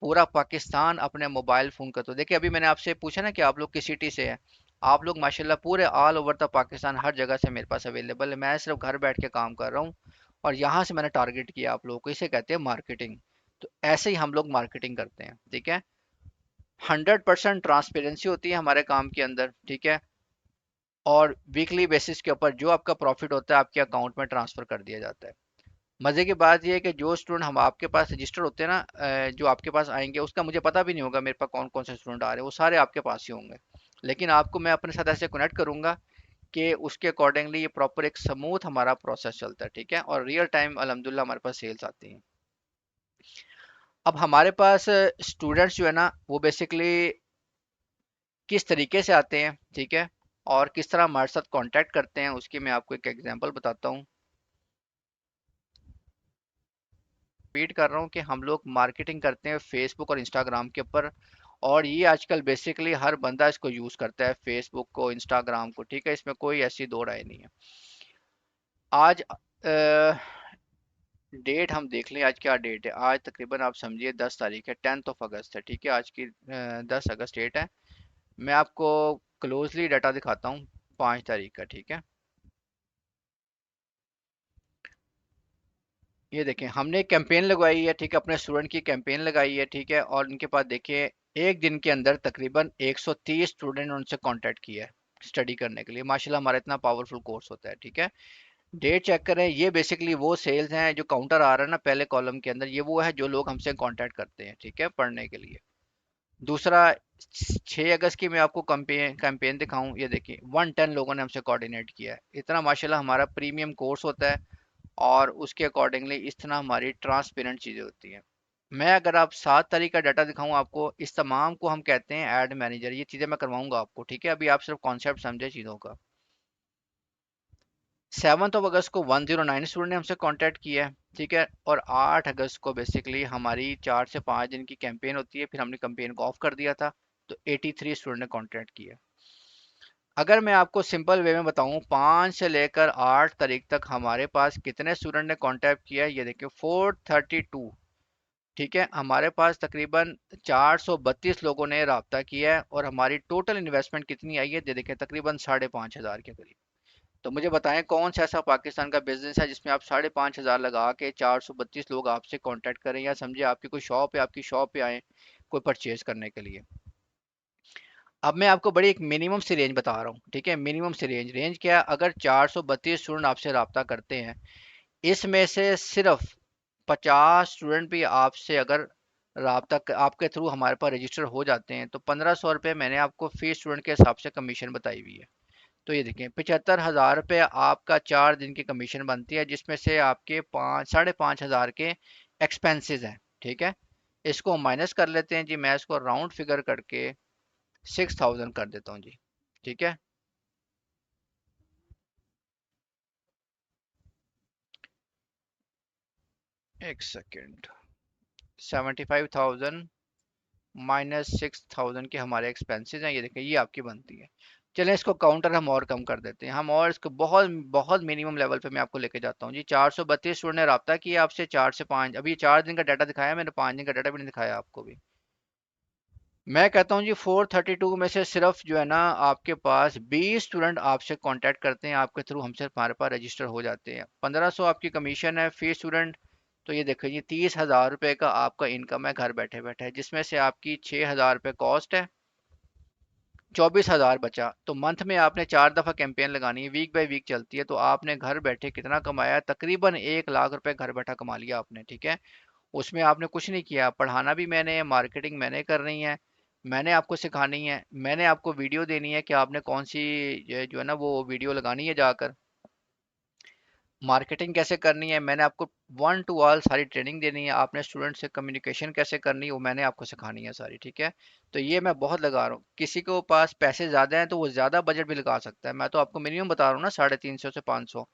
पूरा पाकिस्तान अपने मोबाइल फ़ोन का, तो देखिए अभी मैंने आपसे पूछा ना कि आप लोग किस सिटी से हैं। आप लोग माशाल्लाह पूरे ऑल ओवर द पाकिस्तान हर जगह से मेरे पास अवेलेबल है, मैं सिर्फ घर बैठ के काम कर रहा हूँ। और यहाँ से मैंने टारगेट किया आप लोगों को, इसे कहते हैं मार्केटिंग। तो ऐसे ही हम लोग मार्केटिंग करते हैं, ठीक है। 100% ट्रांसपेरेंसी होती है हमारे काम के अंदर, ठीक है। और वीकली बेसिस के ऊपर जो आपका प्रॉफिट होता है आपके अकाउंट में ट्रांसफ़र कर दिया जाता है। मज़े की बात यह है कि जो स्टूडेंट हम आपके पास रजिस्टर होते हैं ना, जो आपके पास आएंगे उसका मुझे पता भी नहीं होगा मेरे पास कौन कौन से स्टूडेंट आ रहे हैं, वो सारे आपके पास ही होंगे। लेकिन आपको मैं अपने साथ ऐसे कनेक्ट करूंगा कि उसके अकॉर्डिंगली ये प्रॉपर एक स्मूथ हमारा प्रोसेस चलता है, ठीक है। और रियल टाइम अल्हम्दुलिल्लाह हमारे पास सेल्स आती हैं। अब हमारे पास स्टूडेंट्स जो है ना वो बेसिकली किस तरीके से आते हैं, ठीक है, और किस तरह हमारे साथ कांटेक्ट करते हैं, उसकी मैं आपको एक एग्जांपल बताता हूँ। रिपीट कर रहा हूँ कि हम लोग मार्केटिंग करते हैं फेसबुक और इंस्टाग्राम के ऊपर। और ये आजकल बेसिकली हर बंदा इसको यूज़ करता है, फेसबुक को, इंस्टाग्राम को, ठीक है, इसमें कोई ऐसी दो राय नहीं है। आज डेट हम देख लें, आज क्या डेट है, आज तकरीबन आप समझिए 10 तारीख है, 10 अगस्त है, ठीक है। आज की 10 अगस्त डेट है। मैं आपको क्लोजली डाटा दिखाता हूँ 5 तारीख का, ठीक है। ये देखें हमने कैंपेन लगवाई है, ठीक है, अपने स्टूडेंट की कैंपेन लगाई है, ठीक है। और उनके पास देखिए एक दिन के अंदर तकरीबन 130 स्टूडेंट उनसे कांटेक्ट किया है स्टडी करने के लिए। माशाल्लाह हमारा इतना पावरफुल कोर्स होता है, ठीक है। डेट चेक करें, ये बेसिकली वो सेल्स हैं जो काउंटर आ रहा है ना पहले कॉलम के अंदर, ये वो है जो लोग हमसे कांटेक्ट करते हैं, ठीक है, पढ़ने के लिए। दूसरा, 6 अगस्त की मैं आपको कैंपेन कैंपेन दिखाऊं, ये देखिए 110 लोगों ने हमसे कोऑर्डिनेट किया है। इतना माशाल्लाह हमारा प्रीमियम कोर्स होता है। और उसके अकॉर्डिंगली इस तरह हमारी ट्रांसपेरेंट चीज़ें होती हैं। मैं अगर आप 7 तारीख का डाटा दिखाऊं आपको, इस तमाम को हम कहते हैं ऐड मैनेजर, ये चीज़ें मैं करवाऊंगा आपको, ठीक है। अभी आप सिर्फ कॉन्सेप्ट समझे चीज़ों का। 7 अगस्त को 109 स्टूडेंट ने हमसे कांटेक्ट किया है, ठीक है। और 8 अगस्त को बेसिकली हमारी 4 से 5 दिन की कैंपेन होती है, फिर हमने कैंपेन को ऑफ कर दिया था। तो 83 स्टूडेंट ने कांटेक्ट किया। अगर मैं आपको सिंपल वे में बताऊं, 5 से लेकर 8 तारीख तक हमारे पास कितने स्टूडेंट ने कांटेक्ट किया है, ये देखिए 432। ठीक है, हमारे पास तकरीबन 432 लोगों ने रब्ता किया है, और हमारी टोटल इन्वेस्टमेंट कितनी आई है, ये देखिए तकरीबन 5,500 के करीब। तो मुझे बताएं कौन सा ऐसा पाकिस्तान का बिजनेस है जिसमें आप 5,500 लगा के 432 लोग आपसे कांटेक्ट करें, या समझे आपकी कोई शॉप है, आपकी शॉप पे आए कोई परचेज करने के लिए। अब मैं आपको बड़ी एक मिनिमम सी रेंज बता रहा हूँ, ठीक है। मिनिमम सी रेंज क्या है, अगर 432 स्टूडेंट आपसे रब्ता करते हैं, इसमें से सिर्फ 50 स्टूडेंट भी आपसे अगर आपके थ्रू हमारे पास रजिस्टर हो जाते हैं, तो 1,500 रुपये मैंने आपको फी स्टूडेंट के हिसाब से कमीशन बताई हुई है। तो ये देखें 75,000 रुपये आपका 4 दिन की कमीशन बनती है, जिसमें से आपके 5,500 के एक्सपेंसेस हैं, ठीक है। इसको माइनस कर लेते हैं जी, मैं इसको राउंड फिगर करके 6,000 कर देता हूँ जी, ठीक है। एक सेकेंड, 75,000 -6,000 के हमारे एक्सपेंसेस हैं, ये देखिए ये आपकी बनती है। चलें इसको काउंटर हम और कम कर देते हैं, हम और इसको बहुत बहुत मिनिमम लेवल पे मैं आपको लेके जाता हूँ जी। 432 स्टूडेंट ने रब्ता किया आपसे 4 से 5, अभी 4 दिन का डाटा दिखाया मैंने, 5 दिन का डाटा भी नहीं दिखाया आपको भी। मैं कहता हूँ जी 432 में से सिर्फ जो है ना आपके पास 20 स्टूडेंट आपसे कांटेक्ट करते हैं, आपके थ्रू हमसे हमारे पास रजिस्टर हो जाते हैं। 1,500 आपकी कमीशन है फी स्टूडेंट। तो ये देखो ये 30,000 रुपये का आपका इनकम है घर बैठे बैठे, जिसमें से आपकी 6,000 रुपये कॉस्ट है, 24,000 बचा। तो मंथ में आपने 4 दफ़ा कैंपेन लगानी है, वीक बाय वीक चलती है, तो आपने घर बैठे कितना कमाया है, तकरीबन 1 लाख रुपए घर बैठा कमा लिया आपने, ठीक है। उसमें आपने कुछ नहीं किया, पढ़ाना भी मैंने, मार्केटिंग मैंने करनी है, मैंने आपको सिखानी है, मैंने आपको वीडियो देनी है कि आपने कौन सी जो है ना वो वीडियो लगानी है जाकर, मार्केटिंग कैसे करनी है मैंने आपको, वन टू ऑल सारी ट्रेनिंग देनी है, आपने स्टूडेंट से कम्युनिकेशन कैसे करनी है वो मैंने आपको सिखानी है सारी, ठीक है। तो ये मैं बहुत लगा रहा हूँ, किसी को पास पैसे ज़्यादा हैं तो वो ज़्यादा बजट भी लगा सकता है, मैं तो आपको मिनिमम बता रहा हूँ ना 350 से 500।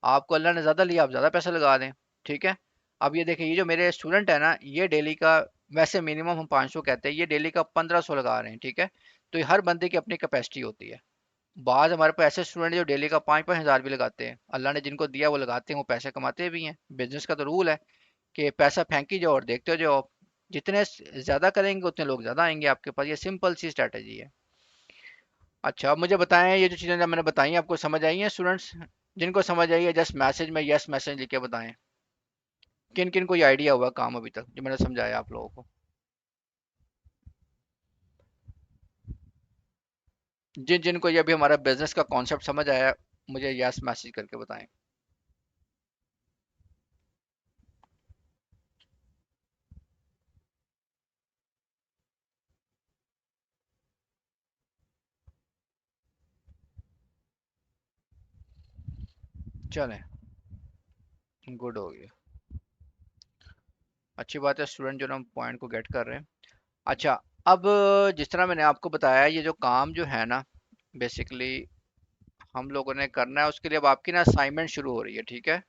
आपको अल्लाह ने ज़्यादा लिया, आप ज़्यादा पैसे लगा दें, ठीक है। अब ये देखिए ये जो मेरे स्टूडेंट है ना, ये डेली का, वैसे मिनिमम हम 500 कहते हैं, ये डेली का 1,500 लगा रहे हैं, ठीक है। तो ये हर बंदे की अपनी कैपेसिटी होती है। बाद हमारे पास ऐसे स्टूडेंट जो डेली का 5-5 हज़ार भी लगाते हैं, अल्लाह ने जिनको दिया वो लगाते हैं, वो पैसे कमाते भी हैं। बिजनेस का तो रूल है कि पैसा फेंकी जाओ और देखते जाओ, जितने ज़्यादा करेंगे उतने लोग ज़्यादा आएंगे आपके पास, ये सिंपल सी स्ट्रैटेजी है। अच्छा अब मुझे बताएं, ये जो चीज़ें मैंने बताई हैं आपको समझ आई हैं स्टूडेंट्स? जिनको समझ आई है जस्ट मैसेज में यस मैसेज लिख के बताएं, किन किन को ये आइडिया हुआ काम अभी तक जो मैंने समझाया आप लोगों को। जिन जिनको ये अभी हमारा बिजनेस का कॉन्सेप्ट समझ आया, मुझे यस मैसेज करके बताएं। चलें, गुड हो गया, अच्छी बात है, स्टूडेंट जो ना पॉइंट को गेट कर रहे हैं। अच्छा, अब जिस तरह मैंने आपको बताया, ये जो काम जो है ना बेसिकली हम लोगों ने करना है, उसके लिए अब आपकी ना असाइनमेंट शुरू हो रही है, ठीक है।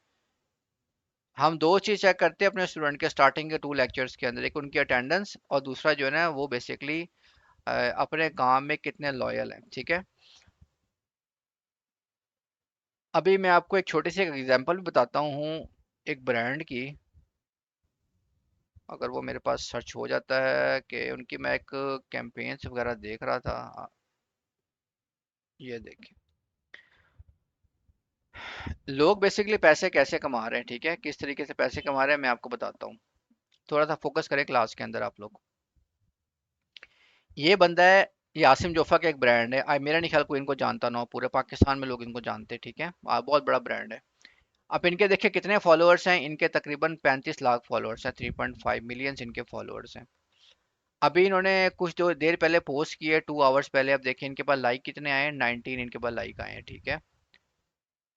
हम दो चीज़ चेक करते हैं अपने स्टूडेंट के स्टार्टिंग के 2 लेक्चर्स के अंदर, एक उनकी अटेंडेंस और दूसरा जो है ना वो बेसिकली अपने काम में कितने लॉयल हैं, ठीक है। अभी मैं आपको एक छोटी सी एग्जांपल भी बताता हूँ, एक ब्रांड की। अगर वो मेरे पास सर्च हो जाता है कि उनकी, मैं एक कैंपेन्स वगैरह देख रहा था, ये देखिए लोग बेसिकली पैसे कैसे कमा रहे हैं, ठीक है, किस तरीके से पैसे कमा रहे हैं मैं आपको बताता हूँ। थोड़ा सा फोकस करें क्लास के अंदर आप लोग। ये बंदा है, ये आसिम जोफा का एक ब्रांड है, मेरा नहीं ख्याल कोई इनको जानता ना हो, पूरे पाकिस्तान में लोग इनको जानते हैं, ठीक है। बहुत बड़ा ब्रांड है। अब इनके देखिए कितने फॉलोअर्स हैं, इनके तकरीबन 35 लाख फॉलोअर्स हैं, 3.5 मिलियन इनके फॉलोअर्स हैं। अभी इन्होंने कुछ दो देर पहले पोस्ट किए, 2 आवर्स पहले, अब देखिए इनके पास लाइक कितने आए हैं, 19 इनके पास लाइक आए हैं, ठीक है।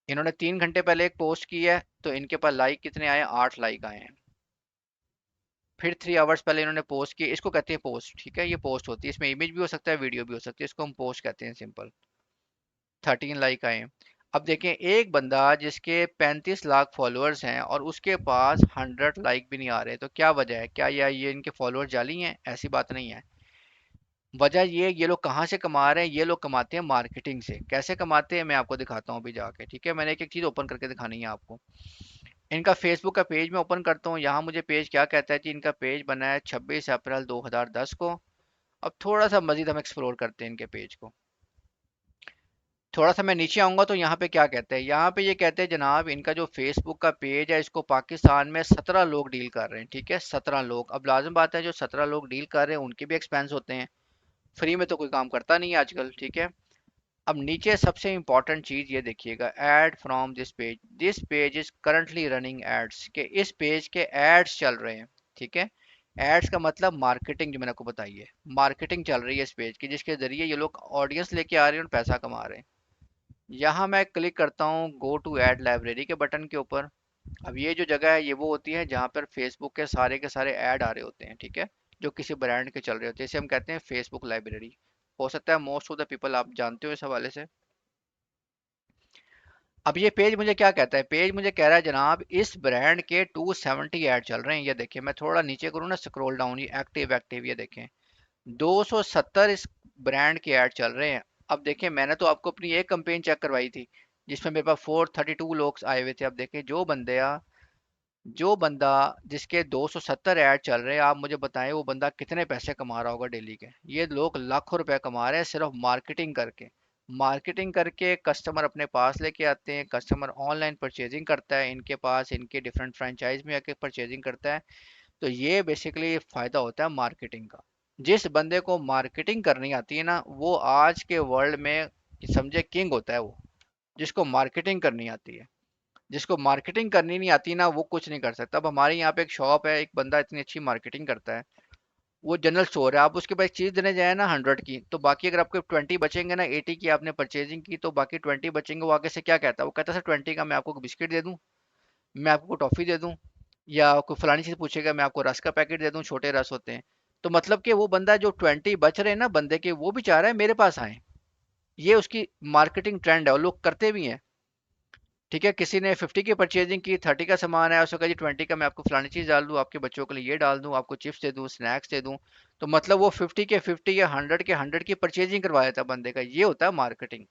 इन्होंने 3 घंटे पहले एक पोस्ट की है, तो इनके पास लाइक कितने आए हैं, 8 लाइक आए हैं। फिर 3 आवर्स पहले इन्होंने पोस्ट की, इसको कहते हैं पोस्ट, ठीक है, ये पोस्ट होती है, इसमें इमेज भी हो सकता है वीडियो भी हो सकती है, इसको हम पोस्ट कहते हैं सिंपल। 13 लाइक आए हैं। अब देखें, एक बंदा जिसके 35 लाख फॉलोअर्स हैं और उसके पास 100 लाइक भी नहीं आ रहे, तो क्या वजह है? क्या ये इनके फॉलोअर्स जाली हैं? ऐसी बात नहीं है। वजह ये लोग कहाँ से कमा रहे हैं? ये लोग कमाते हैं मार्केटिंग से। कैसे कमाते हैं मैं आपको दिखाता हूँ अभी जाके, ठीक है? मैंने एक एक चीज़ ओपन करके दिखानी है आपको। इनका फेसबुक का पेज मैं ओपन करता हूँ। यहाँ मुझे पेज क्या कहता है कि इनका पेज बना है 26 अप्रैल 2010 को। अब थोड़ा सा मजीद हम एक्सप्लोर करते हैं इनके पेज को। थोड़ा सा मैं नीचे आऊंगा तो यहाँ पे क्या कहते हैं? यहाँ पे ये कहते हैं जनाब, इनका जो फेसबुक का पेज है इसको पाकिस्तान में 17 लोग डील कर रहे हैं, ठीक है? 17 लोग। अब लाजम बात है, जो 17 लोग डील कर रहे हैं उनके भी एक्सपेंस होते हैं। फ्री में तो कोई काम करता नहीं है आजकल, ठीक है? अब नीचे सबसे इंपॉर्टेंट चीज ये देखिएगा, ad from this page is currently running ads, के इस पेज के एड्स चल रहे हैं, ठीक है? एड्स का मतलब मार्केटिंग, जो मैंने आपको बताई है। मार्केटिंग चल रही है इस पेज की, जिसके जरिए ये लोग ऑडियंस लेके आ रहे हैं और पैसा कमा रहे हैं। यहाँ मैं क्लिक करता हूँ गो टू ऐड लाइब्रेरी के बटन के ऊपर। अब ये जो जगह है ये वो होती है जहाँ पर फेसबुक के सारे ऐड आ रहे होते हैं, ठीक है? जो किसी ब्रांड के चल रहे होते हैं, इसे हम कहते हैं फेसबुक लाइब्रेरी। हो सकता है मोस्ट ऑफ द पीपल आप जानते हो इस हवाले से। अब ये पेज मुझे क्या कहता है? पेज मुझे कह रहा है जनाब, इस ब्रांड के 270 ऐड चल रहे हैं। ये देखिए, मैं थोड़ा नीचे करूँ ना, स्क्रॉल डाउन, ये एक्टिव एक्टिव, ये देखें 270 इस ब्रांड के ऐड चल रहे हैं। अब देखें, मैंने तो आपको अपनी एक कंपेन चेक करवाई थी जिसमें मेरे पास 432 लोग आए हुए थे। अब देखें, जो बंदा जिसके 270 ऐड चल रहे हैं, आप मुझे बताएं वो बंदा कितने पैसे कमा रहा होगा डेली के? ये लोग लाखों रुपए कमा रहे हैं सिर्फ मार्केटिंग करके। मार्केटिंग करके कस्टमर अपने पास लेके आते हैं, कस्टमर ऑनलाइन परचेजिंग करता है इनके पास, इनके डिफरेंट फ्रेंचाइज में आके परचेजिंग करता है। तो ये बेसिकली फायदा होता है मार्केटिंग का। जिस बंदे को मार्केटिंग करनी आती है ना, वो आज के वर्ल्ड में समझे किंग होता है वो। जिसको मार्केटिंग करनी आती है। जिसको मार्केटिंग करनी नहीं आती ना, वो कुछ नहीं कर सकता। अब हमारे यहाँ पे एक शॉप है, एक बंदा इतनी अच्छी मार्केटिंग करता है। वो जनरल स्टोर है, आप उसके पास चीज देने जाए ना 100 की, तो बाकी अगर आपके 20 बचेंगे ना, 80 की आपने परचेजिंग की तो बाकी 20 बचेंगे। वो आगे से क्या कहता है? वो कहता है सर 20 का मैं आपको बिस्किट दे दूं, मैं आपको टॉफी दे दूं, या कोई फलानी चीज पूछेगा मैं आपको रस का पैकेट दे दूं, छोटे रस होते हैं। तो मतलब कि वो बंदा जो 20 बच रहे हैं ना बंदे के, वो भी चाह रहा है मेरे पास आए। ये उसकी मार्केटिंग ट्रेंड है और लोग करते भी हैं, ठीक है? किसी ने 50 की परचेजिंग की, 30 का सामान है, उसने कहा जी 20 का मैं आपको फलानी चीज़ डाल दूँ, आपके बच्चों के लिए ये डाल दूँ, आपको चिप्स दे दूँ, स्नैक्स दे दूँ। तो मतलब वो 50 के 50 या 100 के 100 की परचेजिंग करवा देता है बंदे का। ये होता है मार्केटिंग।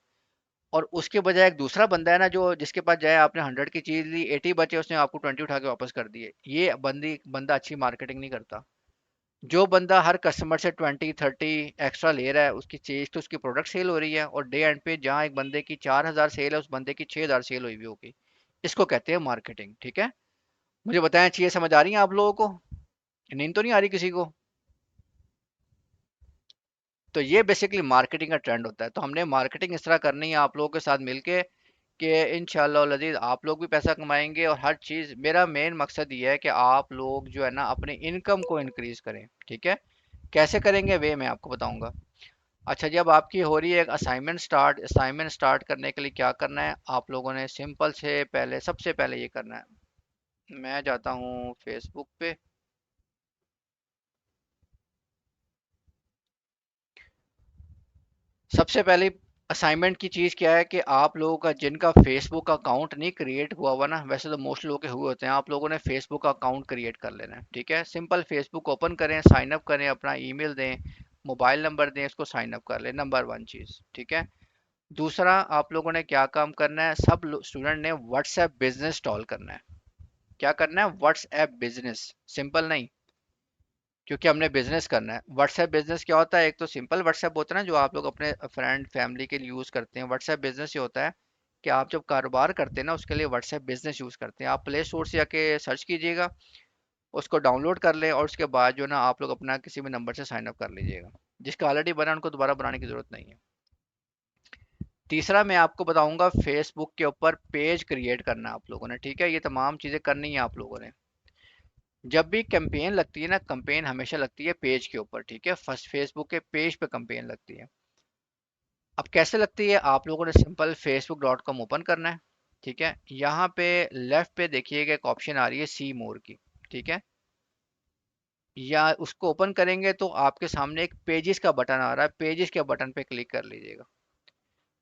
और उसके बजाय एक दूसरा बंदा है ना, जो जिसके पास जाए, आपने 100 की चीज़ ली, 80 बचे, उसने आपको 20 उठा के वापस कर दिए। ये बंदा अच्छी मार्केटिंग नहीं करता। जो बंदा हर कस्टमर से 20 30 एक्स्ट्रा ले रहा है, उसकी चीज तो उसकी प्रोडक्ट सेल हो रही है, और डे एंड पे जहाँ एक बंदे की 4,000 सेल है, उस बंदे की 6,000 सेल हुई हुई होगी। इसको कहते हैं मार्केटिंग, ठीक है? मुझे बताएं, चीजें समझ आ रही हैं आप लोगों को? नींद तो नहीं आ रही किसी को? तो ये बेसिकली मार्केटिंग का ट्रेंड होता है। तो हमने मार्केटिंग इस तरह करनी है आप लोगों के साथ मिलके कि इंशाल्लाह लजीज आप लोग भी पैसा कमाएंगे। और हर चीज़, मेरा मेन मकसद ये है कि आप लोग जो है ना अपनी इनकम को इंक्रीज करें, ठीक है? कैसे करेंगे वे मैं आपको बताऊंगा। अच्छा जी, अब आपकी हो रही है एक असाइनमेंट स्टार्ट करने के लिए क्या करना है आप लोगों ने? सिंपल से पहले, सबसे पहले ये करना है, मैं जाता हूँ फेसबुक पे। सबसे पहले असाइनमेंट की चीज़ क्या है कि आप लोगों का जिनका फेसबुक अकाउंट नहीं क्रिएट हुआ हुआ ना, वैसे तो मोस्ट लोगों के हुए होते हैं, आप लोगों ने फेसबुक अकाउंट क्रिएट कर लेना है, ठीक है? सिंपल फेसबुक ओपन करें, साइन अप करें, अपना ईमेल दें, मोबाइल नंबर दें, इसको साइन अप कर लें, नंबर वन चीज़, ठीक है? दूसरा, आप लोगों ने क्या काम करना है, सब स्टूडेंट ने व्हाट्सएप बिजनेस इंस्टॉल करना है। क्या करना है? WhatsApp business. सिंपल नहीं, क्योंकि हमने बिजनेस करना है। व्हाट्सएप बिजनेस क्या होता है? एक तो सिंपल व्हाट्सएप होता है ना, जो आप लोग अपने फ्रेंड फैमिली के लिए यूज़ करते हैं। व्हाट्सएप बिजनेस ये होता है कि आप जब कारोबार करते हैं ना, उसके लिए व्हाट्सएप बिजनेस यूज़ करते हैं। आप प्ले स्टोर से जाके सर्च कीजिएगा, उसको डाउनलोड कर लें, और उसके बाद जो है ना आप लोग अपना किसी भी नंबर से साइन अप कर लीजिएगा। जिसका ऑलरेडी बना उनको दोबारा बनाने की जरूरत नहीं है। तीसरा, मैं आपको बताऊंगा फेसबुक के ऊपर पेज क्रिएट करना है आप लोगों ने, ठीक है? ये तमाम चीज़ें करनी है आप लोगों ने। जब भी कैंपेन लगती है ना, कैंपेन हमेशा लगती है पेज के ऊपर, ठीक है? फर्स्ट फेसबुक के पेज पे कैंपेन लगती है। अब कैसे लगती है? आप लोगों ने सिंपल facebook.com ओपन करना है, ठीक है? यहाँ पे लेफ्ट पे देखिएगा एक ऑप्शन आ रही है सी मोर की, ठीक है? या उसको ओपन करेंगे तो आपके सामने एक पेजेस का बटन आ रहा है, पेजेस के बटन पे क्लिक कर लीजिएगा।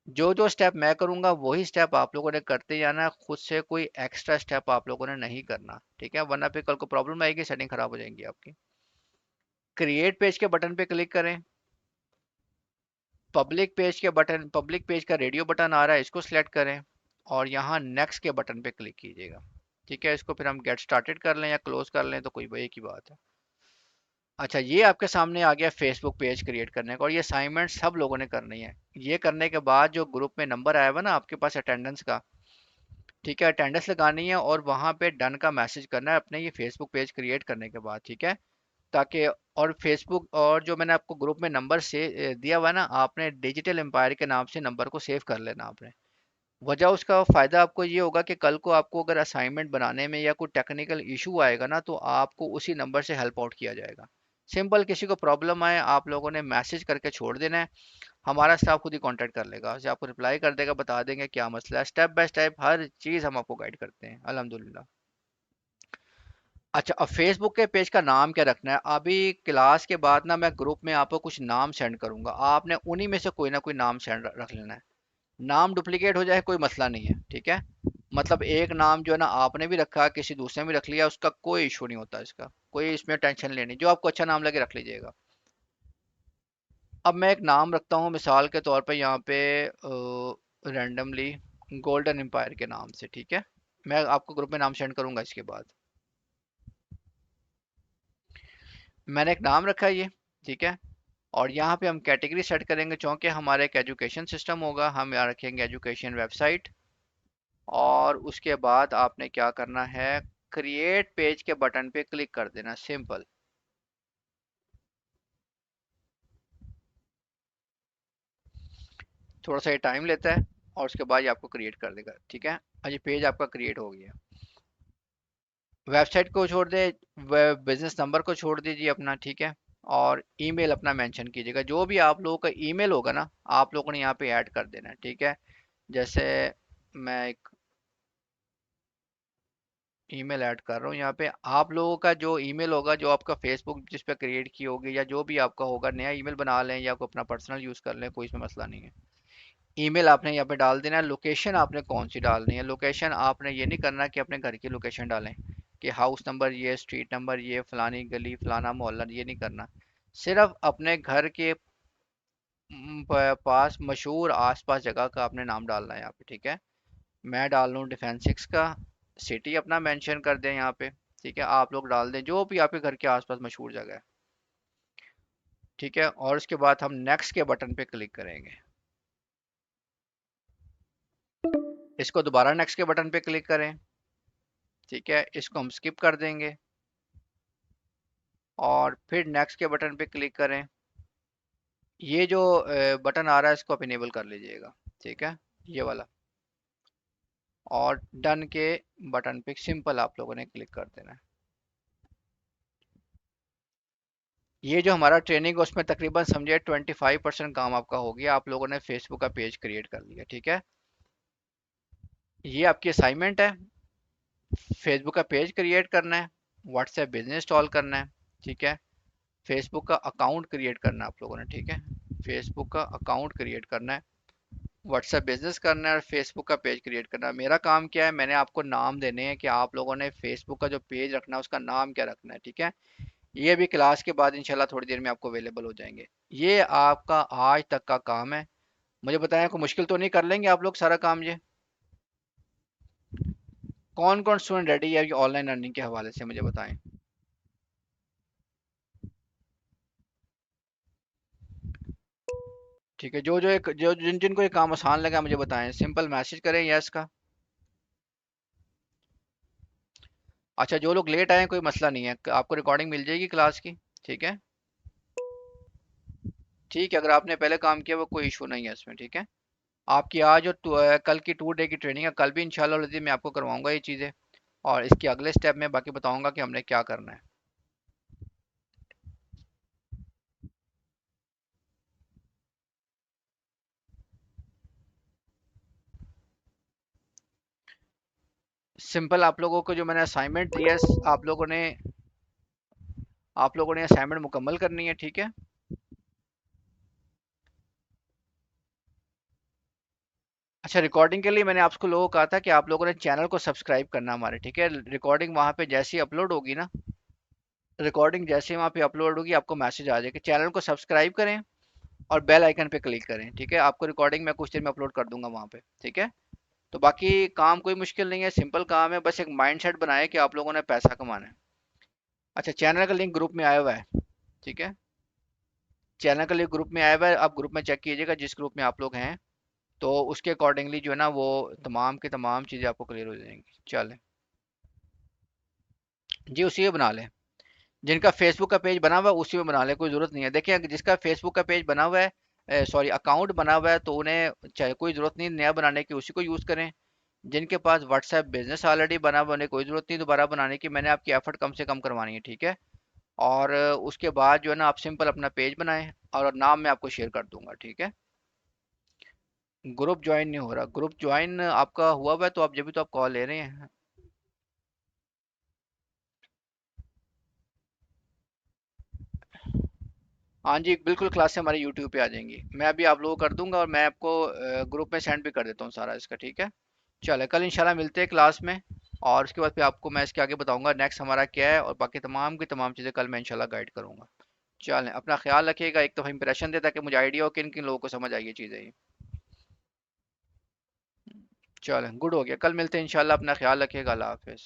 जो जो स्टेप मैं करूंगा वही स्टेप आप लोगों ने करते जाना है, खुद से कोई एक्स्ट्रा स्टेप आप लोगों ने नहीं करना, ठीक है, वरना फिर कल को प्रॉब्लम आएगी, सेटिंग खराब हो जाएंगी आपकी। क्रिएट पेज के बटन पे क्लिक करें। पब्लिक पेज का रेडियो बटन आ रहा है, इसको सिलेक्ट करें और यहाँ नेक्स्ट के बटन पे क्लिक कीजिएगा। ठीक है, इसको फिर हम गेट स्टार्टेड कर लें या क्लोज कर लें तो कोई एक ही बात है। अच्छा, ये आपके सामने आ गया फेसबुक पेज क्रिएट करने का, और ये असाइनमेंट सब लोगों ने करनी है। ये करने के बाद जो ग्रुप में नंबर आया हुआ ना आपके पास अटेंडेंस का, ठीक है, अटेंडेंस लगानी है और वहाँ पे डन का मैसेज करना है अपने ये फेसबुक पेज क्रिएट करने के बाद, ठीक है। ताकि, और फेसबुक, और जो मैंने आपको ग्रुप में नंबर से दिया हुआ है ना, आपने डिजिटल एम्पायर के नाम से नंबर को सेव कर लेना आपने। वजह उसका फ़ायदा आपको ये होगा कि कल को आपको अगर असाइनमेंट बनाने में या कोई टेक्निकल इशू आएगा ना, तो आपको उसी नंबर से हेल्प आउट किया जाएगा। सिंपल, किसी को प्रॉब्लम आए आप लोगों ने मैसेज करके छोड़ देना है, हमारा स्टाफ खुद ही कांटेक्ट कर लेगा, उसे आपको रिप्लाई कर देगा, बता देंगे क्या मसला है, स्टेप बाय स्टेप हर चीज़ हम आपको गाइड करते हैं अल्हम्दुलिल्लाह। अच्छा, अब फेसबुक के पेज का नाम क्या रखना है, अभी क्लास के बाद ना मैं ग्रुप में आपको कुछ नाम सेंड करूंगा, आपने उन्हीं में से कोई ना कोई नाम सेंड रख लेना है। नाम डुप्लीकेट हो जाए कोई मसला नहीं है, ठीक है। मतलब एक नाम जो है ना आपने भी रखा, किसी दूसरे ने भी रख लिया, उसका कोई इशू नहीं होता, इसका कोई इसमें टेंशन लेनी, जो आपको अच्छा नाम लगे रख लीजिएगा। अब मैं एक नाम रखता हूँ मिसाल के तौर पे यहाँ पे रैंडमली गोल्डन एम्पायर के नाम से, ठीक है। मैं आपको ग्रुप में नाम सेंड करूंगा इसके बाद। मैंने एक नाम रखा है ये, ठीक है। और यहाँ पे हम कैटेगरी सेट करेंगे, चूँकि हमारा एक एजुकेशन सिस्टम होगा, हम यहाँ रखेंगे एजुकेशन वेबसाइट। और उसके बाद आपने क्या करना है, क्रिएट पेज के बटन पे क्लिक कर देना, सिंपल। थोड़ा सा ये टाइम लेता है और उसके बाद ये आपको क्रिएट कर देगा, ठीक है। और ये पेज आपका क्रिएट हो गया। वेबसाइट को छोड़ दे, बिजनेस नंबर को छोड़ दीजिए अपना, ठीक है। और ईमेल अपना मेंशन कीजिएगा, जो भी आप लोगों का ईमेल होगा ना आप लोगों ने यहाँ पे ऐड कर देना है, ठीक है। जैसे मैं एक ईमेल ऐड कर रहा हूँ यहाँ पे, आप लोगों का जो ईमेल होगा, जो आपका फेसबुक जिस पे क्रिएट की होगी या जो भी आपका होगा, नया ईमेल बना लें या कोई अपना पर्सनल यूज़ कर लें, कोई इसमें मसला नहीं है। ईमेल आपने यहाँ पे डाल देना है। लोकेशन आपने कौन सी डालनी है, लोकेशन आपने ये नहीं करना कि अपने घर की लोकेशन डालें कि हाउस नंबर ये, स्ट्रीट नंबर ये, फलानी गली, फलाना मोहल्ला, ये नहीं करना। सिर्फ अपने घर के पास मशहूर आसपास जगह का आपने नाम डालना है यहाँ पे, ठीक है। मैं डाल लूँ डिफेंस सिक्स का, सिटी अपना मेंशन कर दें यहाँ पे, ठीक है। आप लोग डाल दें जो भी आपके घर के आसपास मशहूर जगह है, ठीक है। और उसके बाद हम नेक्स्ट के बटन पे क्लिक करेंगे। इसको दोबारा नेक्स्ट के बटन पे क्लिक करें, ठीक है। इसको हम स्किप कर देंगे और फिर नेक्स्ट के बटन पे क्लिक करें। ये जो बटन आ रहा है इसको आप इनेबल कर लीजिएगा, ठीक है, ये वाला। और डन के बटन पे सिंपल आप लोगों ने क्लिक कर देना है। ये जो हमारा ट्रेनिंग है उसमें तकरीबन समझिए 25% काम आपका हो गया, आप लोगों ने फेसबुक का पेज क्रिएट कर लिया, ठीक है। ये आपकी असाइनमेंट है, फेसबुक का पेज क्रिएट करना है, व्हाट्सएप बिजनेस इंस्टॉल करना है, ठीक है। फेसबुक का अकाउंट क्रिएट करना है आप लोगों ने, ठीक है। फेसबुक का अकाउंट क्रिएट करना है, व्हाट्सएप बिजनेस करना है और फेसबुक का पेज क्रिएट करना है। मेरा काम क्या है, मैंने आपको नाम देने हैं कि आप लोगों ने फेसबुक का जो पेज रखना है उसका नाम क्या रखना है, ठीक है। ये भी क्लास के बाद इंशाल्लाह थोड़ी देर में आपको अवेलेबल हो जाएंगे। ये आपका आज तक का काम है। मुझे बताएं, कोई मुश्किल तो नहीं, कर लेंगे आप लोग सारा काम ये? कौन कौन स्टूडेंट रेडी है ऑनलाइन अर्निंग के हवाले से, मुझे बताएं। ठीक है, जो जिन जिनको ये काम आसान लगा मुझे बताएं, सिंपल मैसेज करें यस का। अच्छा, जो लोग लेट आए हैं कोई मसला नहीं है, आपको रिकॉर्डिंग मिल जाएगी क्लास की, ठीक है। ठीक है, अगर आपने पहले काम किया वो कोई इशू नहीं है इसमें, ठीक है। आपकी आज और कल की 2 डे की ट्रेनिंग है, कल भी इंशाल्लाह मैं आपको करवाऊंगा ये चीज़ें, और इसके अगले स्टेप में बाकी बताऊंगा कि हमने क्या करना है। सिंपल, आप लोगों को जो मैंने असाइनमेंट दिया है, आप लोगों ने असाइनमेंट मुकम्मल करनी है, ठीक है। अच्छा, रिकॉर्डिंग के लिए मैंने आपको लोगों को कहा था कि आप लोगों ने चैनल को सब्सक्राइब करना हमारे, ठीक है। रिकॉर्डिंग वहाँ पे जैसे ही अपलोड होगी ना, रिकॉर्डिंग जैसे ही वहाँ पे अपलोड होगी आपको मैसेज आ जाएगा। चैनल को सब्सक्राइब करें और बेल आइकन पे क्लिक करें, ठीक है। आपको रिकॉर्डिंग मैं कुछ देर में अपलोड कर दूंगा वहाँ पे, ठीक है। तो बाकी काम कोई मुश्किल नहीं है, सिंपल काम है, बस एक माइंडसेट बनाए कि आप लोगों ने पैसा कमाना है। अच्छा, चैनल का लिंक ग्रुप में आया हुआ है, ठीक है। चैनल का लिंक ग्रुप में आया हुआ है, आप ग्रुप में चेक कीजिएगा जिस ग्रुप में आप लोग हैं। तो उसके अकॉर्डिंगली जो है ना, वो तमाम की तमाम चीज़ें आपको क्लियर हो जाएंगी। चलें जी, उसी में बना लें। जिनका फेसबुक का पेज बना हुआ है उसी में बना लें, कोई ज़रूरत नहीं है। देखिए, अगर जिसका फेसबुक का पेज बना हुआ है, सॉरी अकाउंट बना हुआ है, तो उन्हें चाहे कोई ज़रूरत नहीं नया बनाने की, उसी को यूज़ करें। जिनके पास व्हाट्सएप बिजनेस ऑलरेडी बना हुआ, उन्हें कोई ज़रूरत नहीं दोबारा बनाने की। मैंने आपकी एफर्ट कम से कम करवानी है, ठीक है। और उसके बाद जो है ना, आप सिंपल अपना पेज बनाएं और नाम मैं आपको शेयर कर दूंगा, ठीक है। ग्रुप ज्वाइन नहीं हो रहा, ग्रुप ज्वाइन आपका हुआ हुआ है तो आप जब भी तो आप कॉल ले रहे हैं। हाँ जी, बिल्कुल, क्लास से हमारे यूट्यूब पे आ जाएंगी। मैं अभी आप लोगों को कर दूंगा और मैं आपको ग्रुप में सेंड भी कर देता हूँ सारा इसका, ठीक है। चले, कल इंशाल्लाह मिलते हैं क्लास में। और उसके बाद फिर आपको मैं इसके आगे बताऊंगा नेक्स्ट हमारा क्या है, और बाकी तमाम की तमाम चीज़ें कल मैं इंशाल्लाह गाइड करूंगा। चलें, अपना ख्याल रखिएगा। एक दफ़ा इंप्रेशन देता कि मुझे आइडिया हो किन किन लोगों को समझ आई ये चीज़ें ये। चलें, गुड हो गया, कल मिलते हैं इंशाल्लाह। अपना ख्याल रखिएगा, अल्लाह हाफिज़।